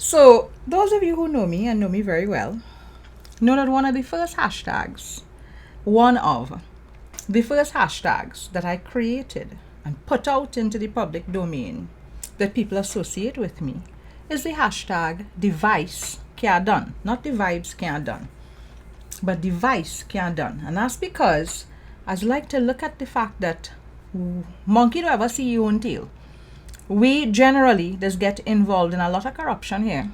So, those of you who know me and know me very well know that one of the first hashtags, one of the first hashtags that I created and put out into the public domain that people associate with me is the hashtag device can't done. Not the vibes can't done, but device can't done. And that's because I like to look at the fact that monkey don't ever see your own tail. We generally just get involved in a lot of corruption here,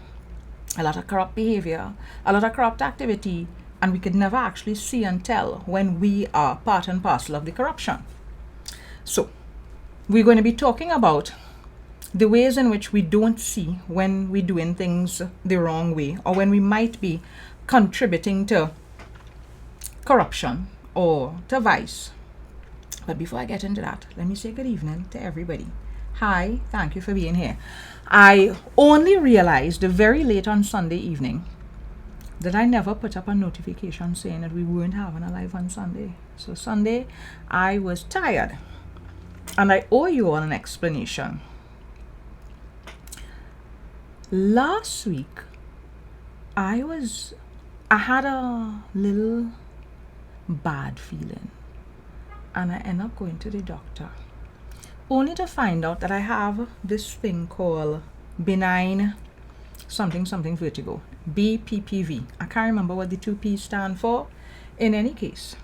a lot of corrupt behavior, a lot of corrupt activity, and we could never actually see and tell when we are part and parcel of the corruption. So, we're going to be talking about the ways in which we don't see when we're doing things the wrong way or when we might be contributing to corruption or to vice. But before I get into that, let me say good evening to everybody. Hi, thank you for being here. I only realized very late on Sunday evening that I never put up a notification saying that we weren't having a live on Sunday. So Sunday, I was tired. And I owe you all an explanation. Last week, I had a little bad feeling. And I ended up going to the doctor, only to find out that I have this thing called benign something vertigo, BPPV. I can't remember what the two P's stand for. In any case,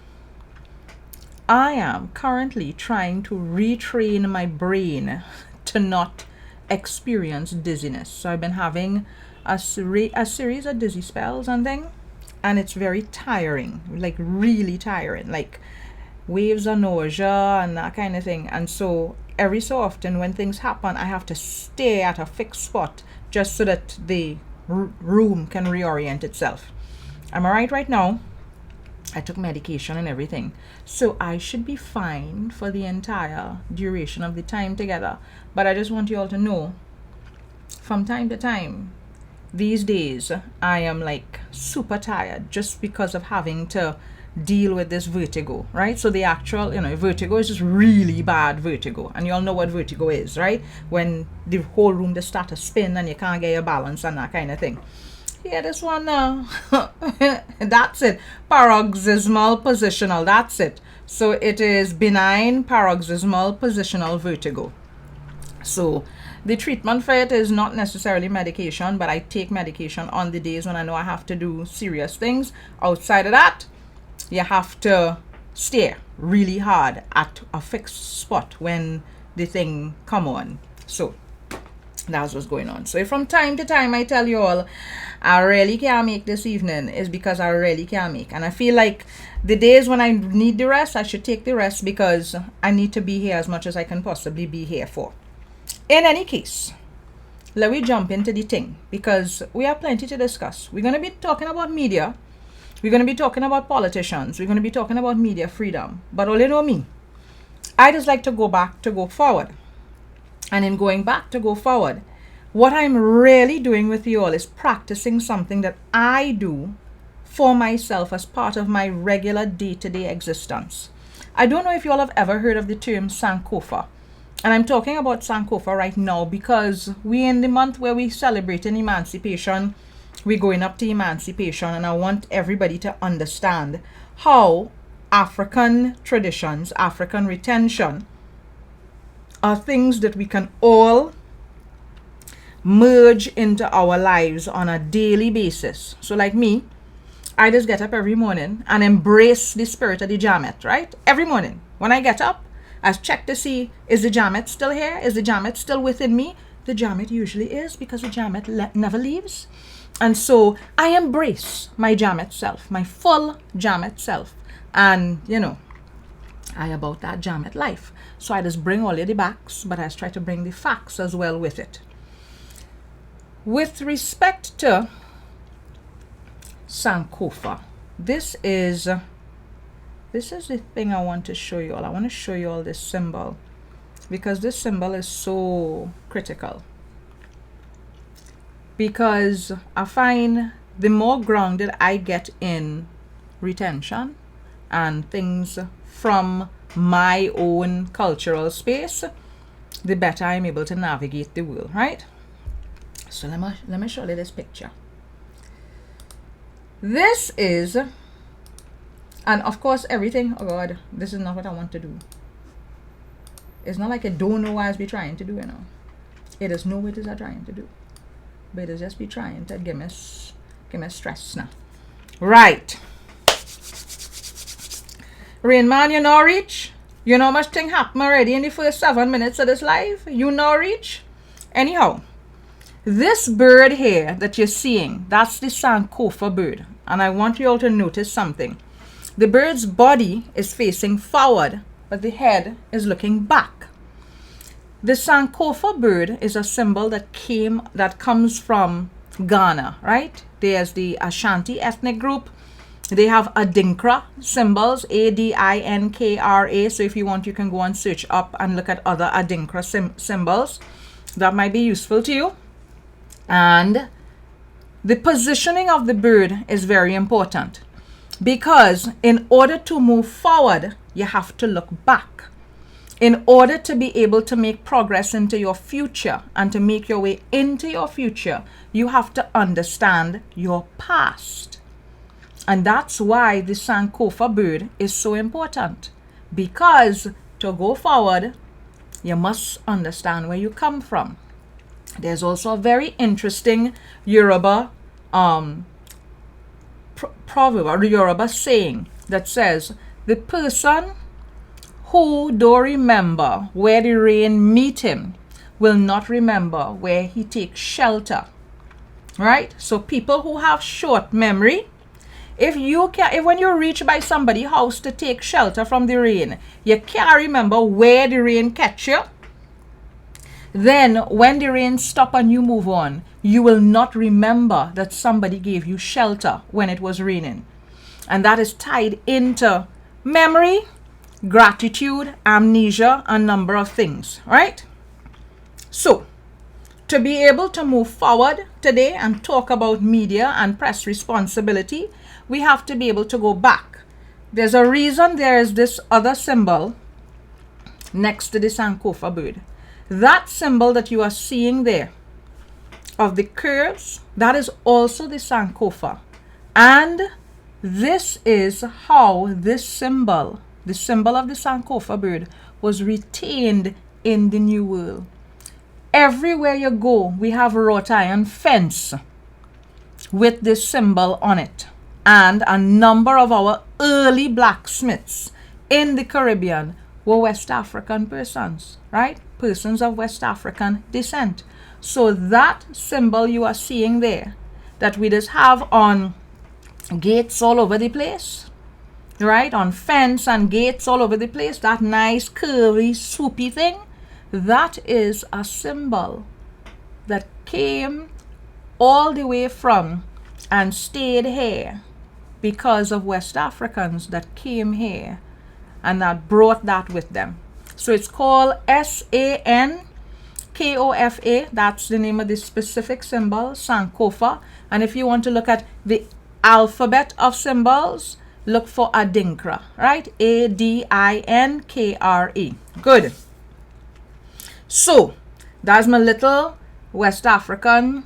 I am currently trying to retrain my brain to not experience dizziness. So I've been having a series of dizzy spells and things, and it's very tiring, like really tiring, like waves of nausea and that kind of thing. And so every so often when things happen, I have to stay at a fixed spot just so that the room can reorient itself. Am I right now? I took medication and everything, so I should be fine for the entire duration of the time together. But I just want you all to know, from time to time these days I am like super tired just because of having to deal with this vertigo, right? So the actual, vertigo is just really bad vertigo, and you all know what vertigo is, right? When the whole room just start to spin and you can't get your balance and that kind of thing. Yeah, this one now. That's it. Paroxysmal positional. That's it. So it is benign paroxysmal positional vertigo. So the treatment for it is not necessarily medication, but I take medication on the days when I know I have to do serious things. Outside of that, you have to stare really hard at a fixed spot when the thing come on. So that's what's going on. So if from time to time I tell you all I really can't make this evening, is because I really can't make. And I feel like the days when I need the rest, I should take the rest, because I need to be here as much as I can possibly be here for. In any case, let me jump into the thing, because we have plenty to discuss. We're going to be talking about media. We're going to be talking about politicians. We're going to be talking about media freedom. But all you know me, I just like to go back to go forward. And in going back to go forward, what I'm really doing with you all is practicing something that I do for myself as part of my regular day-to-day existence. I don't know if you all have ever heard of the term Sankofa. And I'm talking about Sankofa right now because we're in the month where we celebrate emancipation. We're going up to emancipation, and I want everybody to understand how African traditions, African retention, are things that we can all merge into our lives on a daily basis. So like me, I just get up every morning and embrace the spirit of the Jamet, right? Every morning when I get up, I check to see, is the Jamet still here? Is the Jamet still within me? The Jamet usually is, because the Jamet never leaves. And so I embrace my Jamet self, my full Jamet self. And, I about that Jamet life. So I just bring all of the backs, but I just try to bring the facts as well with it. With respect to Sankofa, this is the thing I want to show you all. I want to show you all this symbol, because this symbol is so critical. Because I find the more grounded I get in retention and things from my own cultural space, the better I'm able to navigate the world, right? So let me show you this picture. This is, and of course everything, oh God, this is not what I want to do. It's not like I don't know what I be trying to do, you know. It is know what it is I'm trying to do. But it is just be trying to give me stress now. Right. Rain Man, you know reach? You know much thing happen already in the first 7 minutes of this live? You know reach? Anyhow, this bird here that you're seeing, that's the Sankofa bird. And I want you all to notice something. The bird's body is facing forward, but the head is looking back. The Sankofa bird is a symbol that comes from Ghana, right? There's the Ashanti ethnic group. They have Adinkra symbols, Adinkra. So if you want, you can go and search up and look at other Adinkra symbols. That might be useful to you. And the positioning of the bird is very important, because in order to move forward, you have to look back. In order to be able to make progress into your future and to make your way into your future, you have to understand your past. And that's why the Sankofa bird is so important, because to go forward, you must understand where you come from. There's also a very interesting Yoruba proverb or Yoruba saying that says, the person who don't remember where the rain meet him will not remember where he takes shelter. Right? So people who have short memory, if when you reach by somebody's house to take shelter from the rain, you can't remember where the rain catch you, then when the rain stop and you move on, you will not remember that somebody gave you shelter when it was raining. And that is tied into memory, gratitude, amnesia, a number of things, right? So, to be able to move forward today and talk about media and press responsibility, we have to be able to go back. There's a reason there is this other symbol next to the Sankofa bird. That symbol that you are seeing there of the curves, that is also the Sankofa. And this is how this symbol, the symbol of the Sankofa bird, was retained in the New World. Everywhere you go, we have wrought iron fence with this symbol on it. And a number of our early blacksmiths in the Caribbean were West African persons, right? Persons of West African descent. So that symbol you are seeing there, that we just have on gates all over the place, right? On fence and gates all over the place, that nice curvy swoopy thing, that is a symbol that came all the way from and stayed here because of West Africans that came here and that brought that with them. So it's called Sankofa. That's the name of the specific symbol, Sankofa. And if you want to look at the alphabet of symbols, look for Adinkra, right? Adinkra. Good. So that's my little West African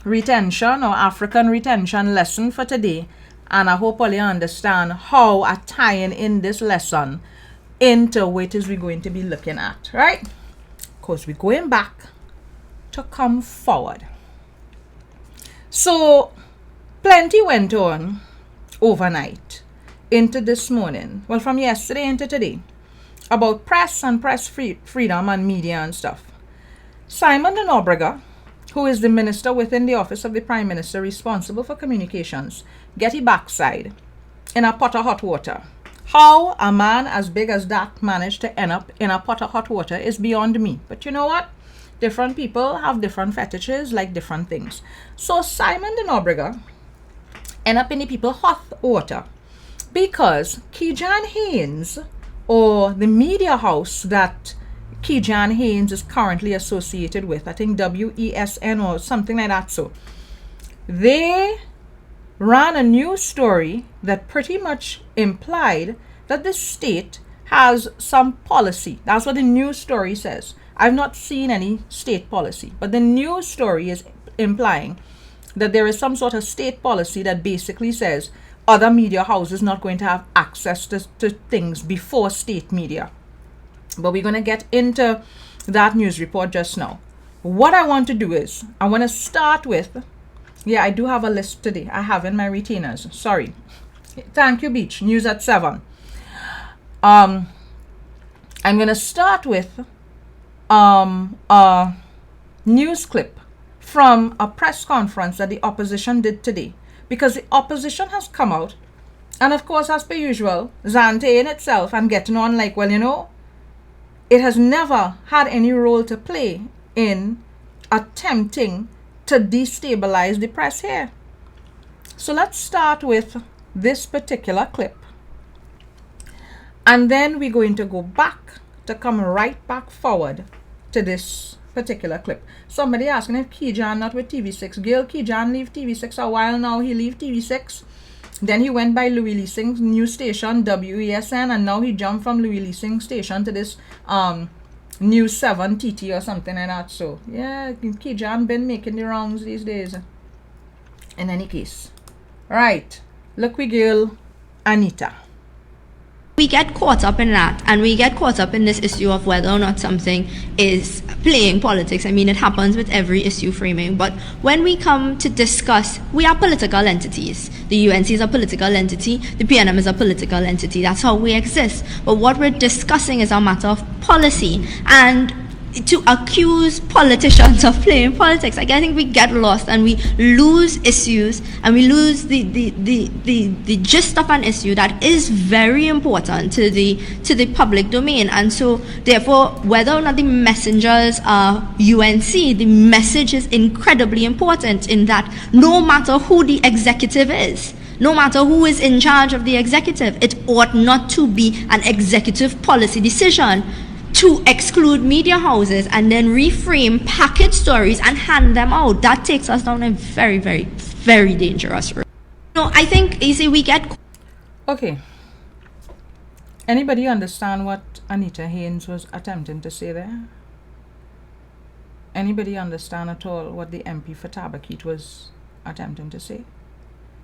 retention or African retention lesson for today. And I hope all you understand how I tie in this lesson into what it is we're going to be looking at, right? Because we're going back to come forward. So plenty went on overnight into this morning, well, from yesterday into today, about press and press freedom and media and stuff. Simon de Nobrega, who is the minister within the office of the Prime Minister responsible for communications, get a backside in a pot of hot water. How a man as big as that managed to end up in a pot of hot water is beyond me. But you know what? Different people have different fetishes, like different things. So Simon de Nobrega end up in the people hot water because Kijan Haynes, or the media house that Kijan Haynes is currently associated with, I think WESN or something like that, so they ran a news story that pretty much implied that the state has some policy. That's what the news story says. I've not seen any state policy, but the news story is implying that there is some sort of state policy that basically says other media houses not going to have access to things before state media. But we're going to get into that news report just now. What I want to do is, I want to start with, yeah, I do have a list today. I have in my retainers. Sorry. Thank you, Beach. News at 7. I'm going to start with a news clip from a press conference that the opposition did today. Because the opposition has come out, and of course, as per usual, Zante in itself and getting on like, well, you know, it has never had any role to play in attempting to destabilize the press here. So let's start with this particular clip. And then we're going to go back to come right back forward to this particular clip. Somebody asking if Kijan not with TV6. Gail, Kijan leave TV6 a while now. He leave TV6. Then he went by Louis Leasing's new station, WESN, and now he jumped from Louis Leasing station to this News 7 TT or something like that. So yeah, Kijan been making the rounds these days. In any case. Right. Look, we girl Anita. We get caught up in that, and we get caught up in this issue of whether or not something is playing politics. I mean, it happens with every issue framing, but when we come to discuss, we are political entities. The UNC is a political entity, the PNM is a political entity. That's how we exist. But what we're discussing is a matter of policy, and to accuse politicians of playing politics, I think we get lost and we lose issues, and we lose the gist of an issue that is very important to the public domain. And so therefore, whether or not the messengers are UNC, the message is incredibly important in that no matter who the executive is, no matter who is in charge of the executive, it ought not to be an executive policy decision to exclude media houses and then reframe package stories and hand them out. That takes us down a very, very, very dangerous road. No, I think, you see, we get... Okay. Anybody understand what Anita Haynes was attempting to say there? Anybody understand at all what the MP for Tabaquite was attempting to say?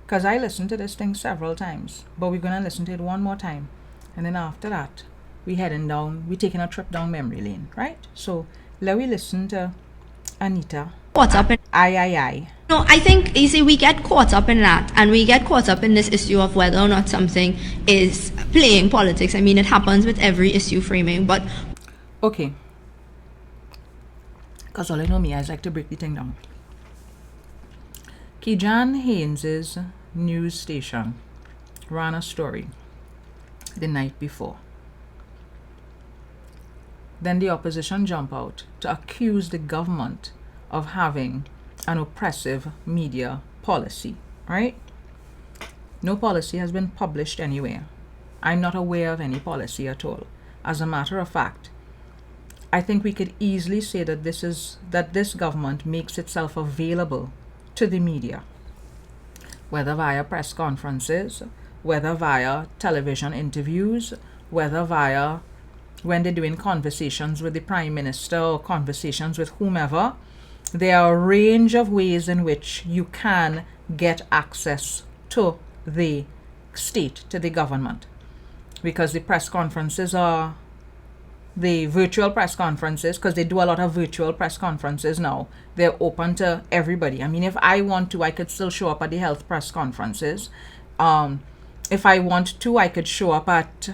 Because I listened to this thing several times, but we're going to listen to it one more time. And then after that, we're taking a trip down memory lane, right? So let me listen to Anita. Caught up in... I. No, I think, you see, we get caught up in that, and we get caught up in this issue of whether or not something is playing politics. I mean, it happens with every issue framing, but... Okay. Because all I know me, I like to break the thing down. Kijan Haynes's news station ran a story the night before. Then the opposition jump out to accuse the government of having an oppressive media policy, right? No policy has been published anywhere. I'm not aware of any policy at all. As a matter of fact, I think we could easily say that this government makes itself available to the media, whether via press conferences, whether via television interviews, whether via when they're doing conversations with the Prime Minister or conversations with whomever. There are a range of ways in which you can get access to the state, to the government. Because the press conferences are the virtual press conferences, because they do a lot of virtual press conferences now. They're open to everybody. I mean, if I want to, I could still show up at the health press conferences. If I want to, I could show up at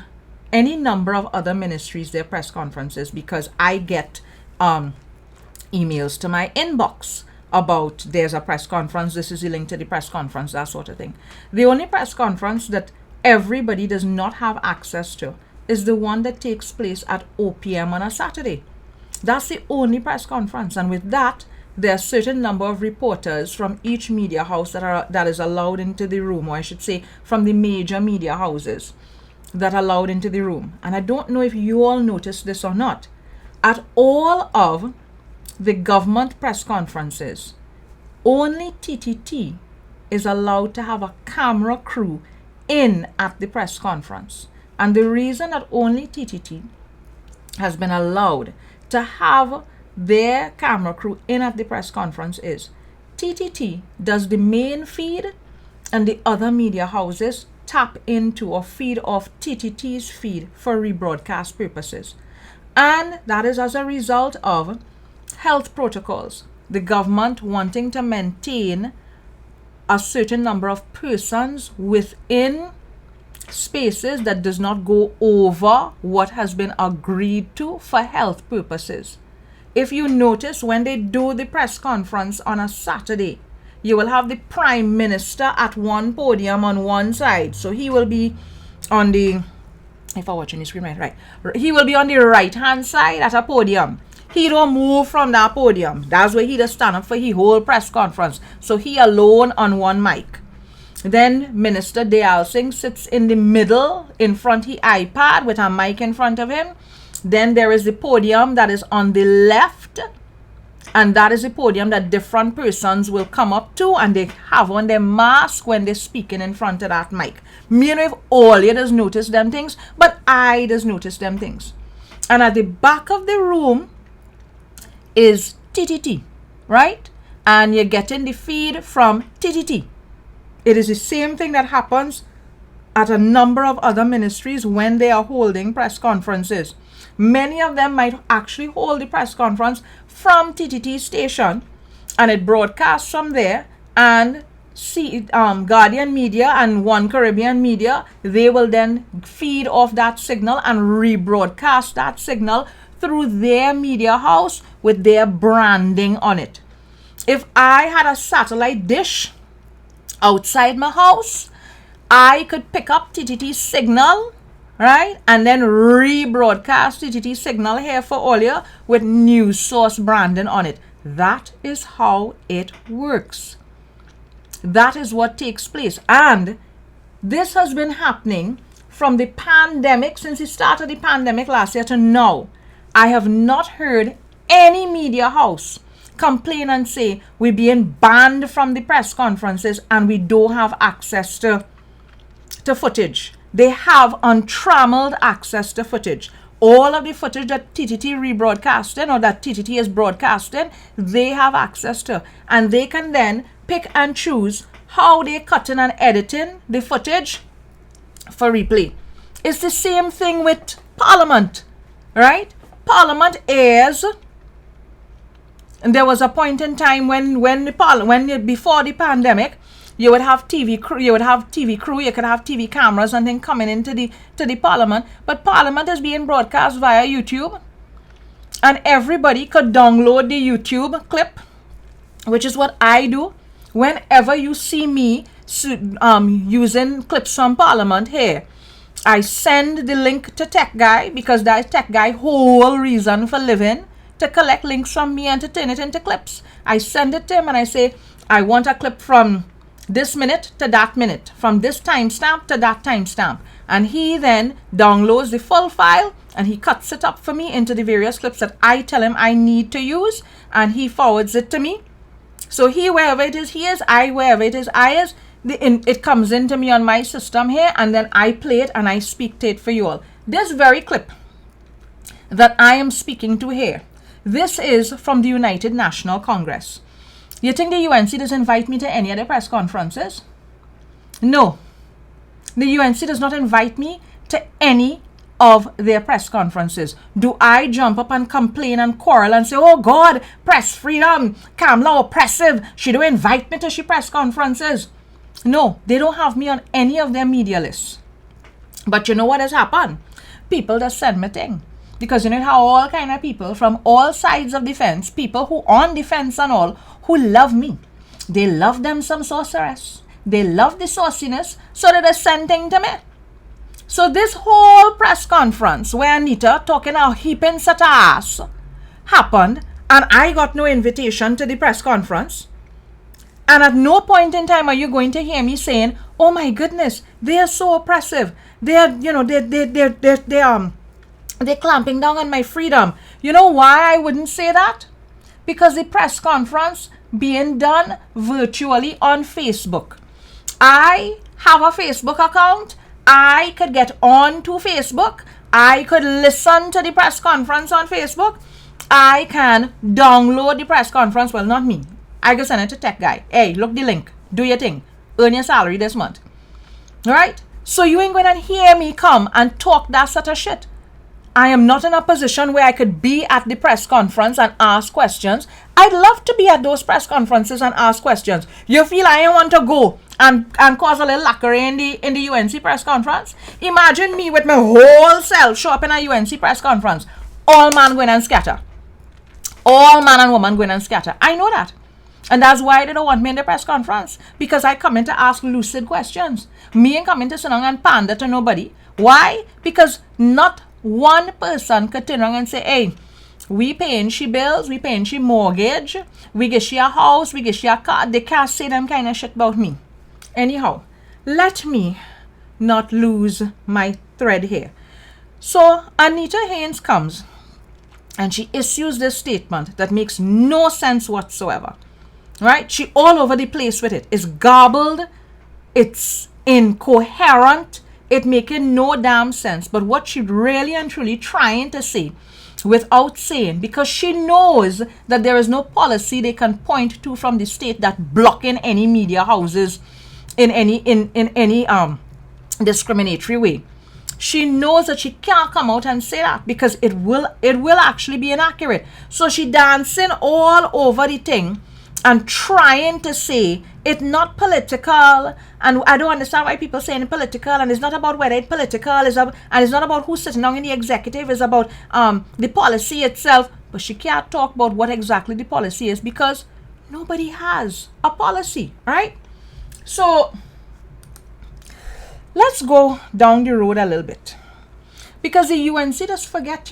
any number of other ministries, their press conferences, because I get emails to my inbox about there's a press conference, this is the link to the press conference, that sort of thing. The only press conference that everybody does not have access to is the one that takes place at OPM on a Saturday. That's the only press conference, and with that, there are a certain number of reporters from each media house that is allowed into the room, or I should say from the major media houses that are allowed into the room. And I don't know if you all noticed this or not. At all of the government press conferences, only TTT is allowed to have a camera crew in at the press conference. And the reason that only TTT has been allowed to have their camera crew in at the press conference is TTT does the main feed, and the other media houses tap into or feed off TTT's feed for rebroadcast purposes. And that is as a result of health protocols. The government wanting to maintain a certain number of persons within spaces that does not go over what has been agreed to for health purposes. If you notice, when they do the press conference on a Saturday, you will have the Prime Minister at one podium on one side. So he will be on the, if I'm watching the screen right, he will be on the right hand side at a podium. He don't move from that podium. That's where he just stand up for his whole press conference. So he alone on one mic. Then Minister Dayal Singh sits in the middle, in front of his iPad with a mic in front of him. Then there is the podium that is on the left, and that is the podium that different persons will come up to, and they have on their mask when they're speaking in front of that mic. Me and if all you just notice them things, but I just notice them things. And at the back of the room is TTT, right? And you're getting the feed from TTT. It is the same thing that happens at a number of other ministries when they are holding press conferences. Many of them might actually hold the press conference from TTT station, and it broadcasts from there, and Guardian Media and One Caribbean Media, they will then feed off that signal and rebroadcast that signal through their media house with their branding on it. If I had a satellite dish outside my house, I could pick up TTT signal, right, and then rebroadcast TTT signal here for all you with news source branding on it. That is how it works. That is what takes place. And this has been happening from the pandemic, since the start of the pandemic last year to now. I have not heard any media house complain and say we're being banned from the press conferences and we don't have access to footage. They have untrammeled access to footage. All of the footage that TTT rebroadcasting or that TTT is broadcasting, they have access to. And they can then pick and choose how they're cutting and editing the footage for replay. It's the same thing with Parliament, right? Parliament airs, and there was a point in time when before the pandemic, you would have TV crew, you could have TV cameras and things coming into the Parliament, but Parliament is being broadcast via YouTube, and everybody could download the YouTube clip, which is what I do. Whenever you see me using clips from Parliament here, I send the link to Tech Guy, because that Tech Guy whole reason for living to collect links from me and to turn it into clips. I send it to him and I say, I want a clip from this minute to that minute, from this timestamp to that timestamp. And he then downloads the full file and he cuts it up for me into the various clips that I tell him I need to use, and he forwards it to me. So he, wherever it is he is, I, wherever it is I is, it comes into me on my system here, and then I play it and I speak to it for you all. This very clip that I am speaking to here, this is from the United National Congress. You think the UNC does invite me to any of their press conferences? No. The UNC does not invite me to any of their press conferences. Do I jump up and complain and quarrel and say, oh God, press freedom, Kamala oppressive, she don't invite me to she press conferences? No, they don't have me on any of their media lists. But you know what has happened? People just send me thing. Because you know how all kind of people from all sides of the fence, people who on the fence and all, who love me. They love them some sorceress. They love the sauciness, so that they send thing to me. So this whole press conference where Anita talking a heaping set of ass happened, and I got no invitation to the press conference. And at no point in time are you going to hear me saying, oh my goodness, they are so oppressive. They're clamping down on my freedom. You know why I wouldn't say that? Because the press conference being done virtually on Facebook. I have a Facebook account. I could get on to Facebook. I could listen to the press conference on Facebook. I can download the press conference. Well, not me. I go send it to tech guy. Hey, look the link. Do your thing. Earn your salary this month. All right? So you ain't going to hear me come and talk that sort of shit. I am not in a position where I could be at the press conference and ask questions. I'd love to be at those press conferences and ask questions. You feel I want to go and cause a little lacquer in the UNC press conference? Imagine me with my whole self show up in a UNC press conference. All man going and scatter. All man and woman going and scatter. I know that. And that's why they don't want me in the press conference. Because I come in to ask lucid questions. Me ain't coming to sit down and pander to nobody. Why? Because not one person could turn around and say, hey, we paying she bills, we paying she mortgage, we get she a house, we get she a car. They can't say them kind of shit about me. Anyhow, let me not lose my thread here. So Anita Haynes comes and she issues this statement that makes no sense whatsoever. Right? She all over the place with it. It's garbled. It's incoherent. It making no damn sense. But what she really and truly trying to say without saying, because she knows that there is no policy they can point to from the state that blocking any media houses in any discriminatory way. She knows that she can't come out and say that because it will actually be inaccurate. So she dancing all over the thing and trying to say it's not political, and I don't understand why people saying political, and it's not about whether it's political, and it's not about who's sitting down in the executive, it's about the policy itself. But she can't talk about what exactly the policy is because nobody has a policy, right? So let's go down the road a little bit, because the UNC does forget,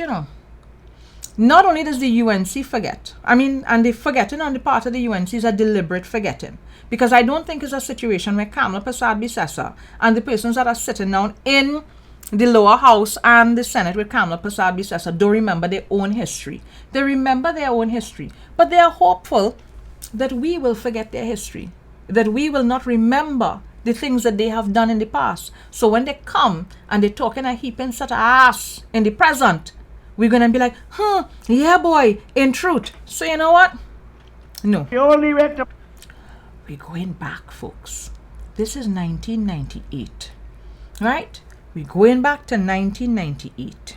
Not only does the UNC forget, and the forgetting on the part of the UNC is a deliberate forgetting. Because I don't think it's a situation where Kamala Prasad-Bissessar and the persons that are sitting down in the lower house and the Senate with Kamala Prasad-Bissessar don't remember their own history. They remember their own history. But they are hopeful that we will forget their history. That we will not remember the things that they have done in the past. So when they come and they're talking a heaping sort of ass in the present, we're going to be like, yeah, boy, in truth. So you know what? No. We're going back, folks. This is 1998, right? We're going back to 1998.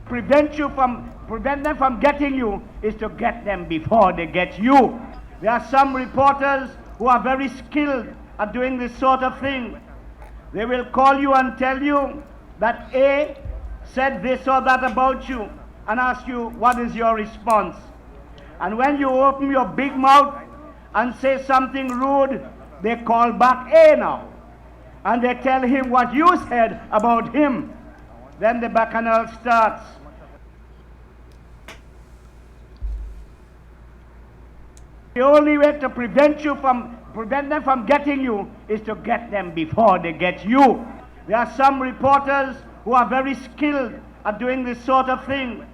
Prevent them from getting you is to get them before they get you. There are some reporters who are very skilled at doing this sort of thing. They will call you and tell you that A said this or that about you and ask you what is your response. And when you open your big mouth and say something rude, they call back A now. And they tell him what you said about him. Then the bacchanal starts. The only way to prevent them from getting you is to get them before they get you. There are some reporters who are very skilled at doing this sort of thing.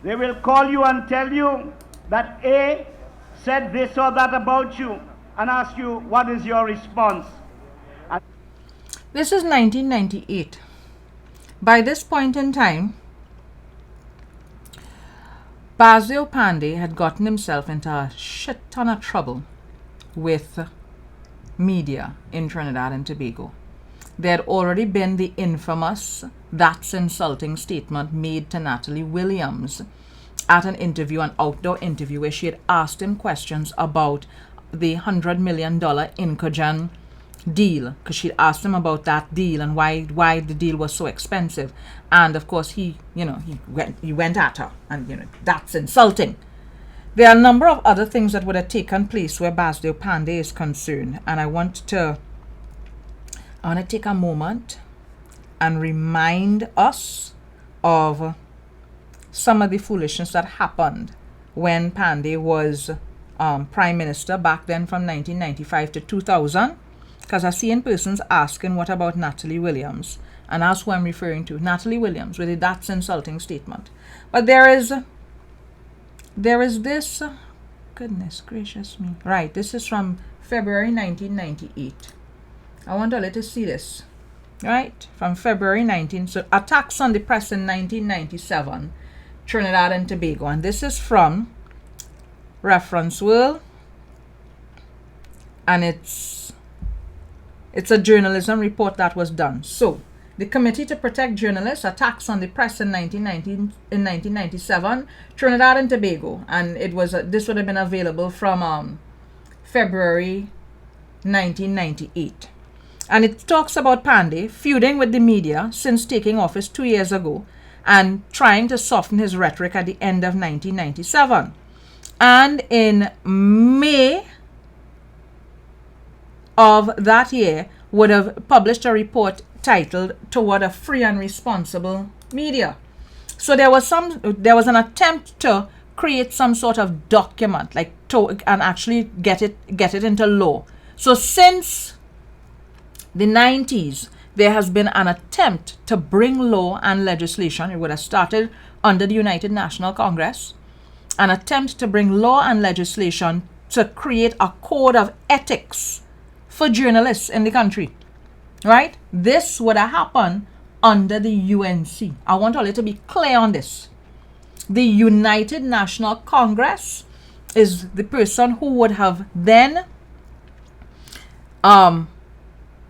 They will call you and tell you that A said this or that about you and ask you what is your response. This is 1998. By this point in time, Basdeo Panday had gotten himself into a shit ton of trouble with media in Trinidad and Tobago. There had already been the infamous "that's insulting" statement made to Natalie Williams at an outdoor interview, where she had asked him questions about the $100 million Incogen deal, because she'd asked him about that deal and why the deal was so expensive. And of course he went at her, and that's insulting. There are a number of other things that would have taken place where Basdeo Panday is concerned, and I want to take a moment and remind us of some of the foolishness that happened when Panday was Prime Minister back then from 1995 to 2000. Because I see in persons asking, what about Natalie Williams? And that's who I'm referring to, Natalie Williams, with a "that's insulting" statement. But there is this, goodness gracious me. Right, this is from February 1998. I want to let us see this. right? From February 19. So attacks on the press in 1997, Trinidad and Tobago. And this is from Reference World. And it's a journalism report that was done. So the Committee to Protect Journalists, Attacks on the Press in 1997, Trinidad and Tobago. And it was this would have been available from February 1998. And it talks about Pandey feuding with the media since taking office 2 years ago and trying to soften his rhetoric at the end of 1997. And in May of that year, would have published a report titled "Toward a Free and Responsible Media." So there was an attempt to create some sort of document, and actually get it into law. So since the 90s, there has been an attempt to bring law and legislation. It would have started under the United National Congress, an attempt to bring law and legislation to create a code of ethics for journalists in the country, right? This would have happened under the UNC. I want all it to be clear on this. The United National Congress is the person who would have then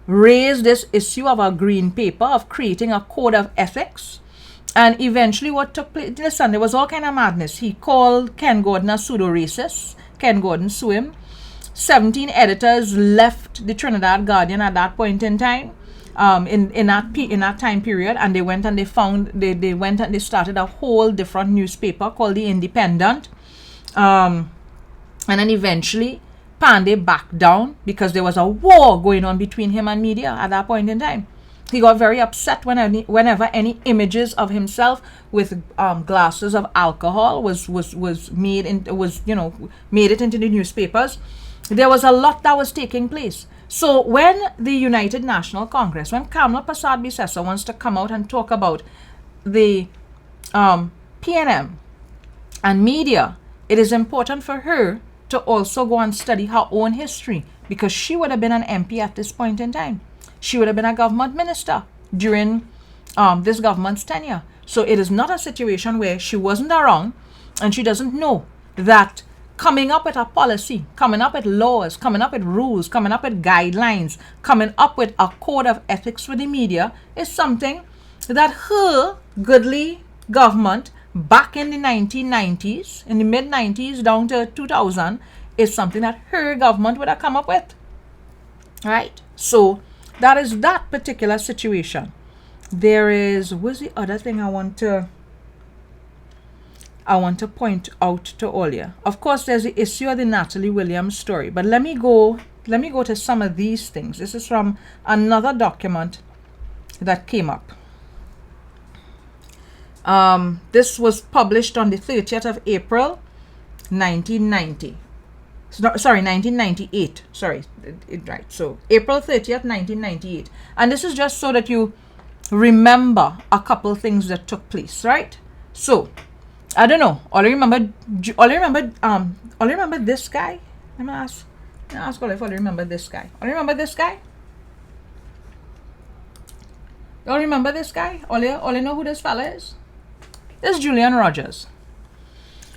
raised this issue of a green paper, of creating a code of ethics. And eventually what took place, listen, there was all kind of madness. He called Ken Gordon a pseudo-racist. Ken Gordon sued him. 17 editors left the Trinidad Guardian at that point in time, in that time period, and they went and they started a whole different newspaper called the Independent, and then eventually Pandey backed down because there was a war going on between him and media at that point in time. He got very upset whenever any images of himself with glasses of alcohol was made it into the newspapers. There was a lot that was taking place. So when the United National Congress, when Kamla Prasad-Bissessar wants to come out and talk about the PNM and media, it is important for her to also go and study her own history, because she would have been an MP at this point in time. She would have been a government minister during this government's tenure. So it is not a situation where she wasn't around and she doesn't know that coming up with a policy, coming up with laws, coming up with rules, coming up with guidelines, coming up with a code of ethics for the media is something that her goodly government back in the 1990s, in the mid-90s down to 2000, is something that her government would have come up with. Right? So that is that particular situation. What's the other thing I want to point out to all you. Of course, there's the issue of the Natalie Williams story, but let me go to some of these things. This is from another document that came up. This was published on the 30th of April, 1990. 1998. Right. So April 30th, 1998. And this is just so that you remember a couple things that took place, right? So I don't know. All I remember this guy. Let me ask all if I remember this guy. All remember this guy? Y'all remember this guy? All you know who this fella is? This is Julian Rogers.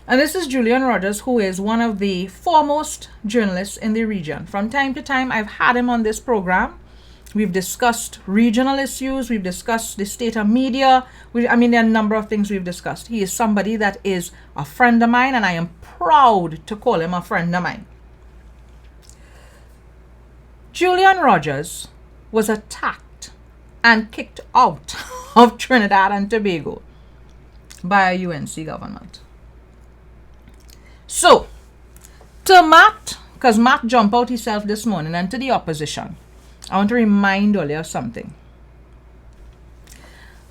And this is Julian Rogers, who is one of the foremost journalists in the region. From time to time, I've had him on this program. We've discussed regional issues. We've discussed the state of media. There are a number of things we've discussed. He is somebody that is a friend of mine, and I am proud to call him a friend of mine. Julian Rogers was attacked and kicked out of Trinidad and Tobago by a UNC government. So, to Matt, because Matt jumped out himself this morning, and to the opposition, I want to remind all you of something.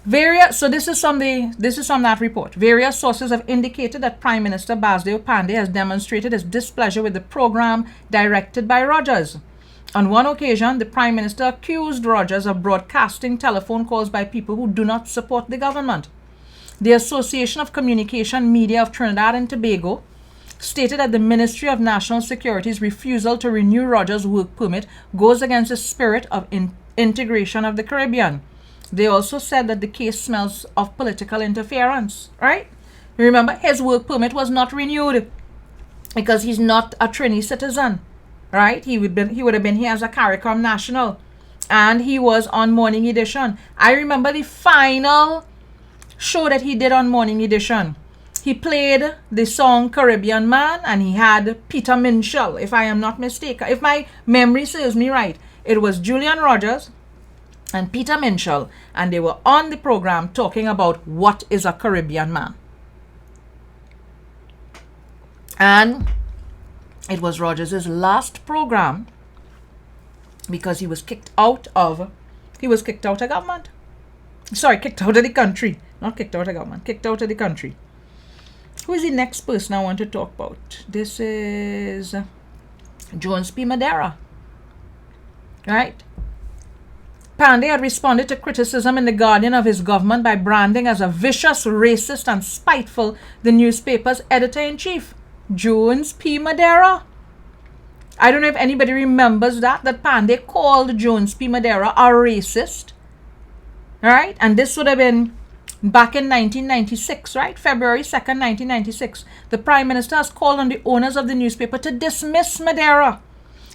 This is from that report. Various sources have indicated that Prime Minister Basdeo Pandey has demonstrated his displeasure with the program directed by Rogers. On one occasion, the Prime Minister accused Rogers of broadcasting telephone calls by people who do not support the government. The Association of Communication Media of Trinidad and Tobago stated that the Ministry of National Security's refusal to renew Rogers' work permit goes against the spirit of integration of the Caribbean. They also said that the case smells of political interference, right? Remember, his work permit was not renewed because he's not a Trini citizen, right? He would have been here as a CARICOM national, and he was on Morning Edition. I remember the final show that he did on Morning Edition. He played the song Caribbean Man, and he had Peter Minshall, if I am not mistaken. If my memory serves me right, it was Julian Rogers and Peter Minshall, and they were on the program talking about what is a Caribbean man. And it was Rogers' last program because he was kicked out of government. Sorry, kicked out of the country. Not kicked out of government, kicked out of the country. Who is the next person I want to talk about? This is Jones P. Madeira. Right? Pandey had responded to criticism in The Guardian of his government by branding as a vicious, racist, and spiteful the newspaper's editor-in-chief, Jones P. Madeira. I don't know if anybody remembers that Pandey called Jones P. Madeira a racist. Right? And this would have been back in 1996, right? February 2nd, 1996. The Prime Minister has called on the owners of the newspaper to dismiss Madeira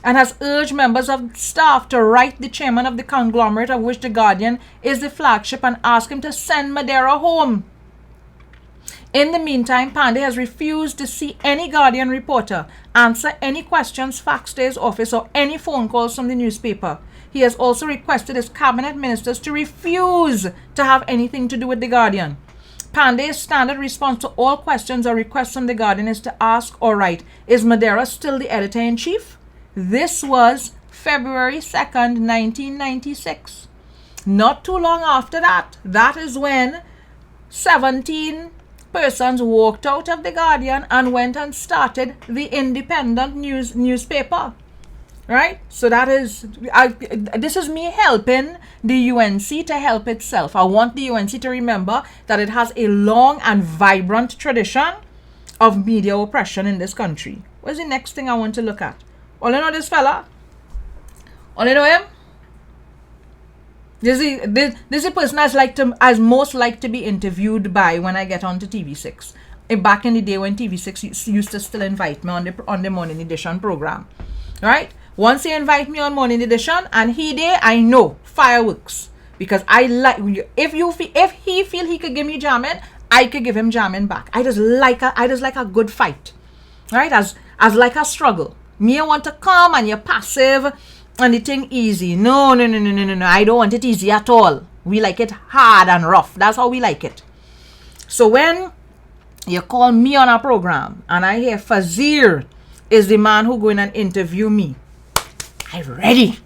and has urged members of staff to write the chairman of the conglomerate of which The Guardian is the flagship and ask him to send Madeira home. In the meantime, Pandey has refused to see any Guardian reporter, answer any questions faxed to his office, or any phone calls from the newspaper. He has also requested his cabinet ministers to refuse to have anything to do with The Guardian. Pandey's standard response to all questions or requests from The Guardian is to ask or write, is Madeira still the editor-in-chief? This was February 2nd, 1996. Not too long after that, that is when 17 persons walked out of The Guardian and went and started the independent newspaper. Right? So that is, this is me helping the UNC to help itself. I want the UNC to remember that it has a long and vibrant tradition of media oppression in this country. What's the next thing I want to look at? All you know this fella? All you know him? This is a person as most like to be interviewed by when I get onto TV6. Back in the day when TV6 used to still invite me on the Morning Edition program. Right? Once they invite me on Morning Edition and he there, I know fireworks, because I like, if he feel he could give me jamming, I could give him jamming back. I just like a good fight, right? As like a struggle. Me, I want to come and you're passive and the thing easy. No. I don't want it easy at all. We like it hard and rough. That's how we like it. So when you call me on a program and I hear Fazir is the man who going and interview me, I'm ready.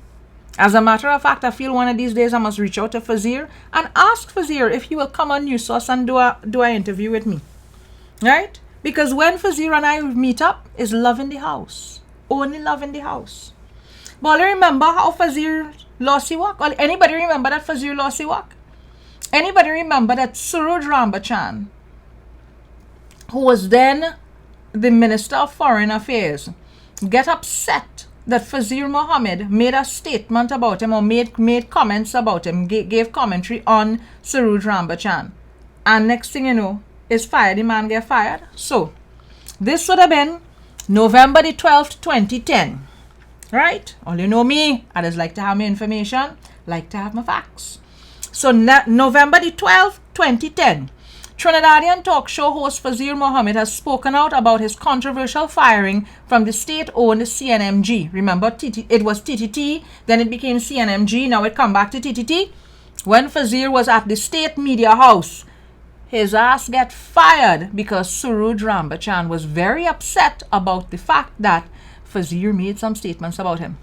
As a matter of fact, I feel one of these days I must reach out to Fazir and ask Fazir if he will come on News Source and do a interview with me. Right? Because when Fazir and I meet up, is love in the house. Only love in the house. But remember how Fazir lost his work? Anybody remember that Fazir lost his work? Anybody remember that Suraj Rambachan, who was then the Minister of Foreign Affairs, get upset that Fazir Mohammed made a statement about him or made comments about him, gave commentary on Suraj Rambachan. And next thing you know, is fired. The man get fired. So, this would have been November the 12th, 2010. Right? All you know me, I just like to have my information, like to have my facts. So, November the 12th, 2010. Trinidadian talk show host Fazir Mohammed has spoken out about his controversial firing from the state-owned CNMG. Remember, it was TTT, then it became CNMG, now it come back to TTT. When Fazir was at the State Media House, his ass get fired because Suraj Rambachan was very upset about the fact that Fazir made some statements about him.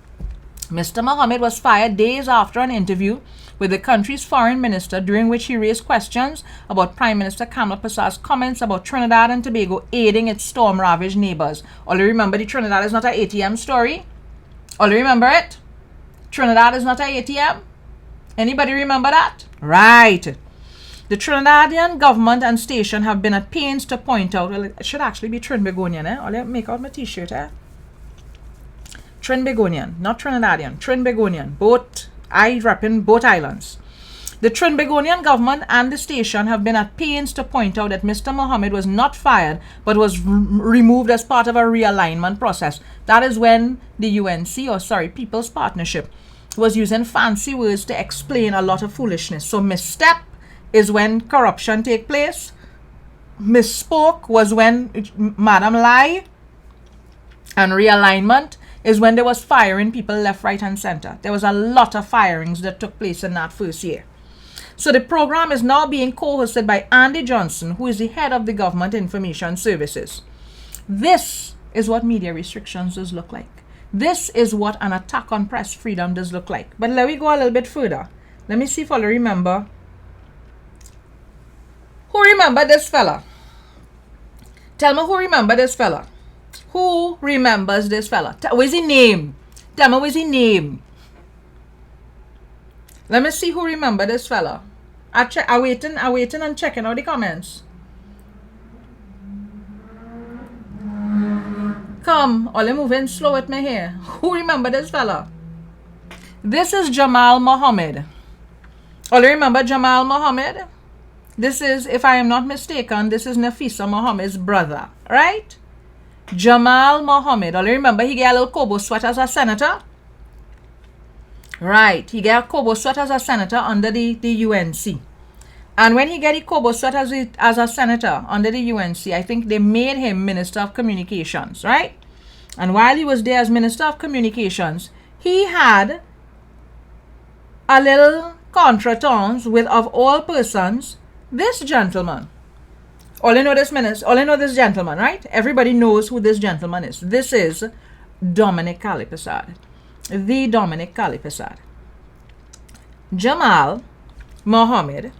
Mr. Mohammed was fired days after an interview with the country's foreign minister, during which he raised questions about Prime Minister Kamal Passa's comments about Trinidad and Tobago aiding its storm-ravaged neighbors. All you remember, the Trinidad is not an ATM story? All you remember it? Trinidad is not an ATM? Anybody remember that? Right. The Trinidadian government and station have been at pains to point out, well, it should actually be Trinbagonian, eh? I'll make out my t-shirt, eh? Trinbagonian, not Trinidadian, Trinbagonian. Both I repping both islands. The Trinbagonian government and the station have been at pains to point out that Mr. Mohammed was not fired but was removed as part of a realignment process. That is when the People's Partnership, was using fancy words to explain a lot of foolishness. So misstep is when corruption take place. Misspoke was when Madam lie. And realignment is when there was firing people left, right, and center. There was a lot of firings that took place in that first year. So the program is now being co-hosted by Andy Johnson, who is the head of the Government Information Services. This is what media restrictions does look like. This is what an attack on press freedom does look like. But let me go a little bit further. Let me see if I remember. Who remember this fella? Tell me who remember this fella. Who remembers this fella? What's his name? Tell me what's his name. Let me see who remember this fella. I waiting and checking out the comments. Come, all moving slow with me here. Who remember this fella? This is Jamal Mohammed. All remember Jamal Mohammed? This is, if I am not mistaken, this is Nafisa Mohammed's brother, right? Jamal Mohammed. All remember he get a little Kobo sweat as a senator? Right, he get a Kobo sweat as a senator under the UNC. And when he get a Kobo sweat as a senator under the UNC, I think they made him Minister of Communications, right? And while he was there as Minister of Communications, he had a little contretemps with, of all persons, this gentleman. All you know this gentleman, right? Everybody knows who this gentleman is. This is Dominic Kaliprasad. The Dominic Kaliprasad. Jamal Mohammed.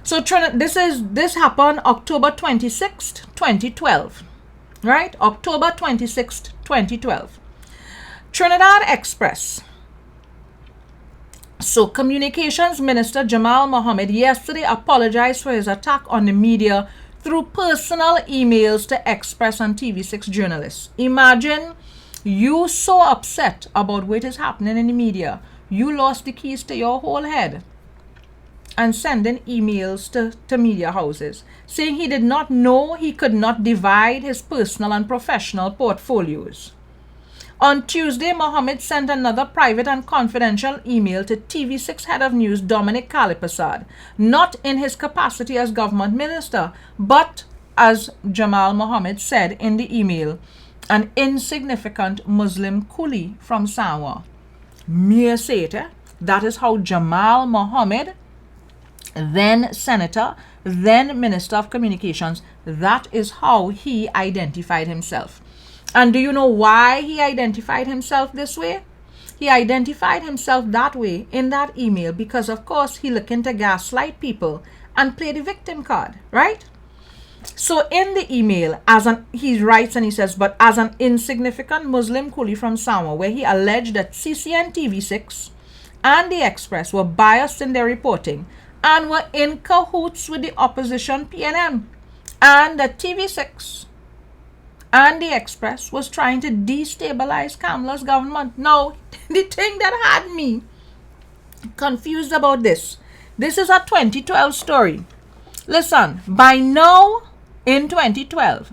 So this happened October 26th, 2012. Right? October 26th, 2012. Trinidad Express. So Communications Minister Jamal Mohammed yesterday apologized for his attack on the media through personal emails to Express and TV6 journalists. Imagine you so upset about what is happening in the media, you lost the keys to your whole head and sending emails to media houses saying he did not know he could not divide his personal and professional portfolios. On Tuesday, Mohammed sent another private and confidential email to TV6 head of news Dominic Kaliprasad, not in his capacity as government minister, but, as Jamal Mohammed said in the email, an insignificant Muslim coolie from Samoa. Mere say it, That is how Jamal Mohammed, then Senator, then Minister of Communications, that is how he identified himself. And do you know why he identified himself this way? He identified himself that way in that email because, of course, he looking to gaslight people and play the victim card, right? So in the email, he writes and he says, but as an insignificant Muslim coolie from Samoa, where he alleged that CCN TV6 and the Express were biased in their reporting and were in cahoots with the opposition PNM, and that TV6 and the Express was trying to destabilize Kamla's government. Now, the thing that had me confused about this is a 2012 story. Listen, by now in 2012,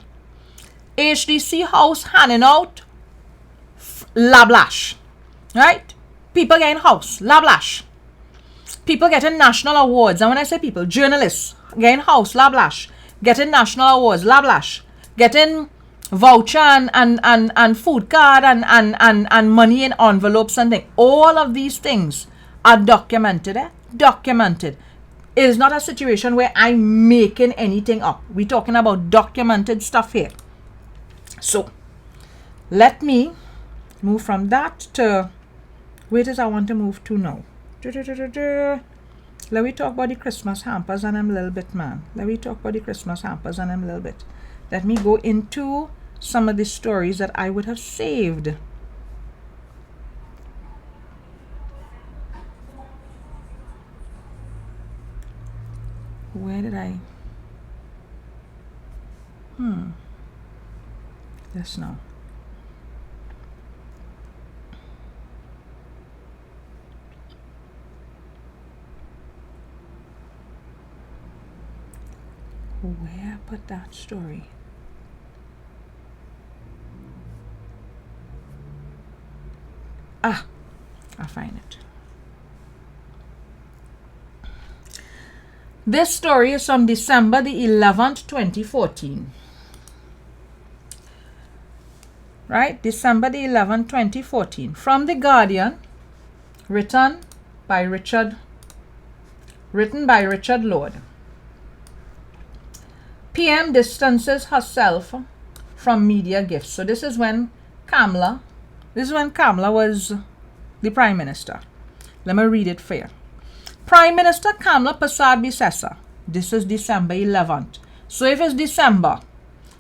HDC House handing out lablash, right? People getting house, lablash. People getting national awards. And when I say people, journalists getting house, lablash. Getting national awards, lablash. Getting voucher and food card and money in envelopes and things. All of these things are documented. Documented. It is not a situation where I'm making anything up. We're talking about documented stuff here. So, let me move from that to where does I want to move to now. Let me talk about the Christmas hampers and them a little bit, man. Let me talk about the Christmas hampers and them a little bit. Let me go into some of the stories that I would have saved. Where did I? Yes, no. Where I put that story? Ah, I'll find it. This story is from December the 11th, 2014. Right? December the 11th, 2014. From The Guardian, written by Richard Lord. PM distances herself from media gifts. So this is when Kamala was the Prime Minister. Let me read it for you. Prime Minister Kamala Persad-Bissessar. This is December 11th. So if it's December,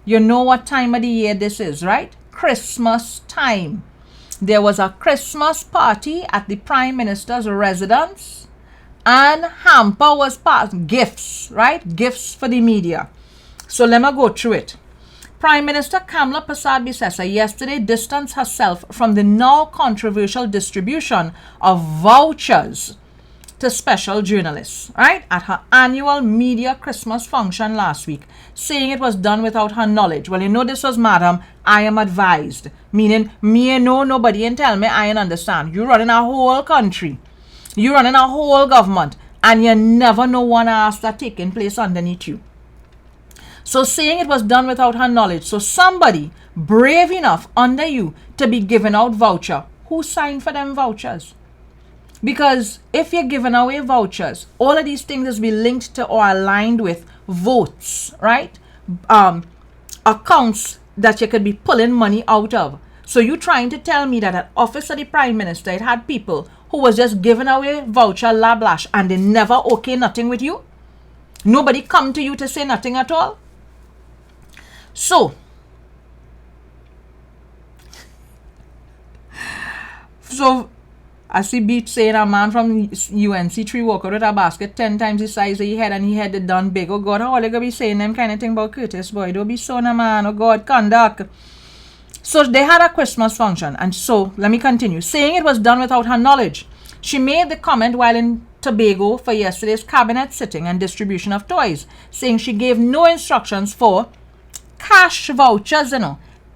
you know what time of the year this is, right? Christmas time. There was a Christmas party at the Prime Minister's residence, and hamper was passed. Gifts, right? Gifts for the media. So let me go through it. Prime Minister Kamala Persad-Bissessar yesterday distanced herself from the now controversial distribution of vouchers to special journalists, right, at her annual media Christmas function last week, saying it was done without her knowledge. Well, you know this was, madam, I am advised, meaning me and know nobody and tell me I and understand. You running a whole country, you running a whole government, and you never know one ask that taking place underneath you. So saying it was done without her knowledge. So somebody brave enough under you to be giving out voucher. Who signed for them vouchers? Because if you're giving away vouchers, all of these things is be linked to or aligned with votes, right? Accounts that you could be pulling money out of. So you trying to tell me that at office of the Prime Minister, it had people who was just giving away voucher lablash and they never okay nothing with you? Nobody come to you to say nothing at all? So I see Beach saying a man from UNC3 walk out with a basket 10 times the size of your head and he had it done big. Oh God, how are they going to be saying them kind of thing about Curtis, boy? Don't be so, no man. Oh God, conduct. So they had a Christmas function. And so, let me continue. Saying it was done without her knowledge. She made the comment while in Tobago for yesterday's cabinet sitting and distribution of toys, saying she gave no instructions for cash vouchers,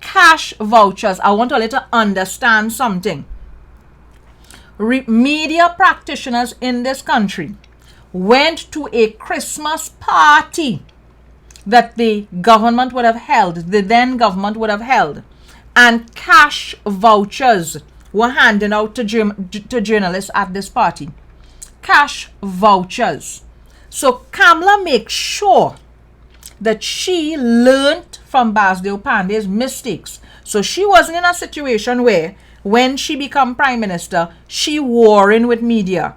Cash vouchers. I want all you to understand something. Media practitioners in this country went to a Christmas party that the government would have held, the then government would have held, and cash vouchers were handed out to journalists at this party. Cash vouchers. So Kamala makes sure that she learned from Basdeo Pandey's mistakes. So she wasn't in a situation where when she become Prime Minister, she warring with media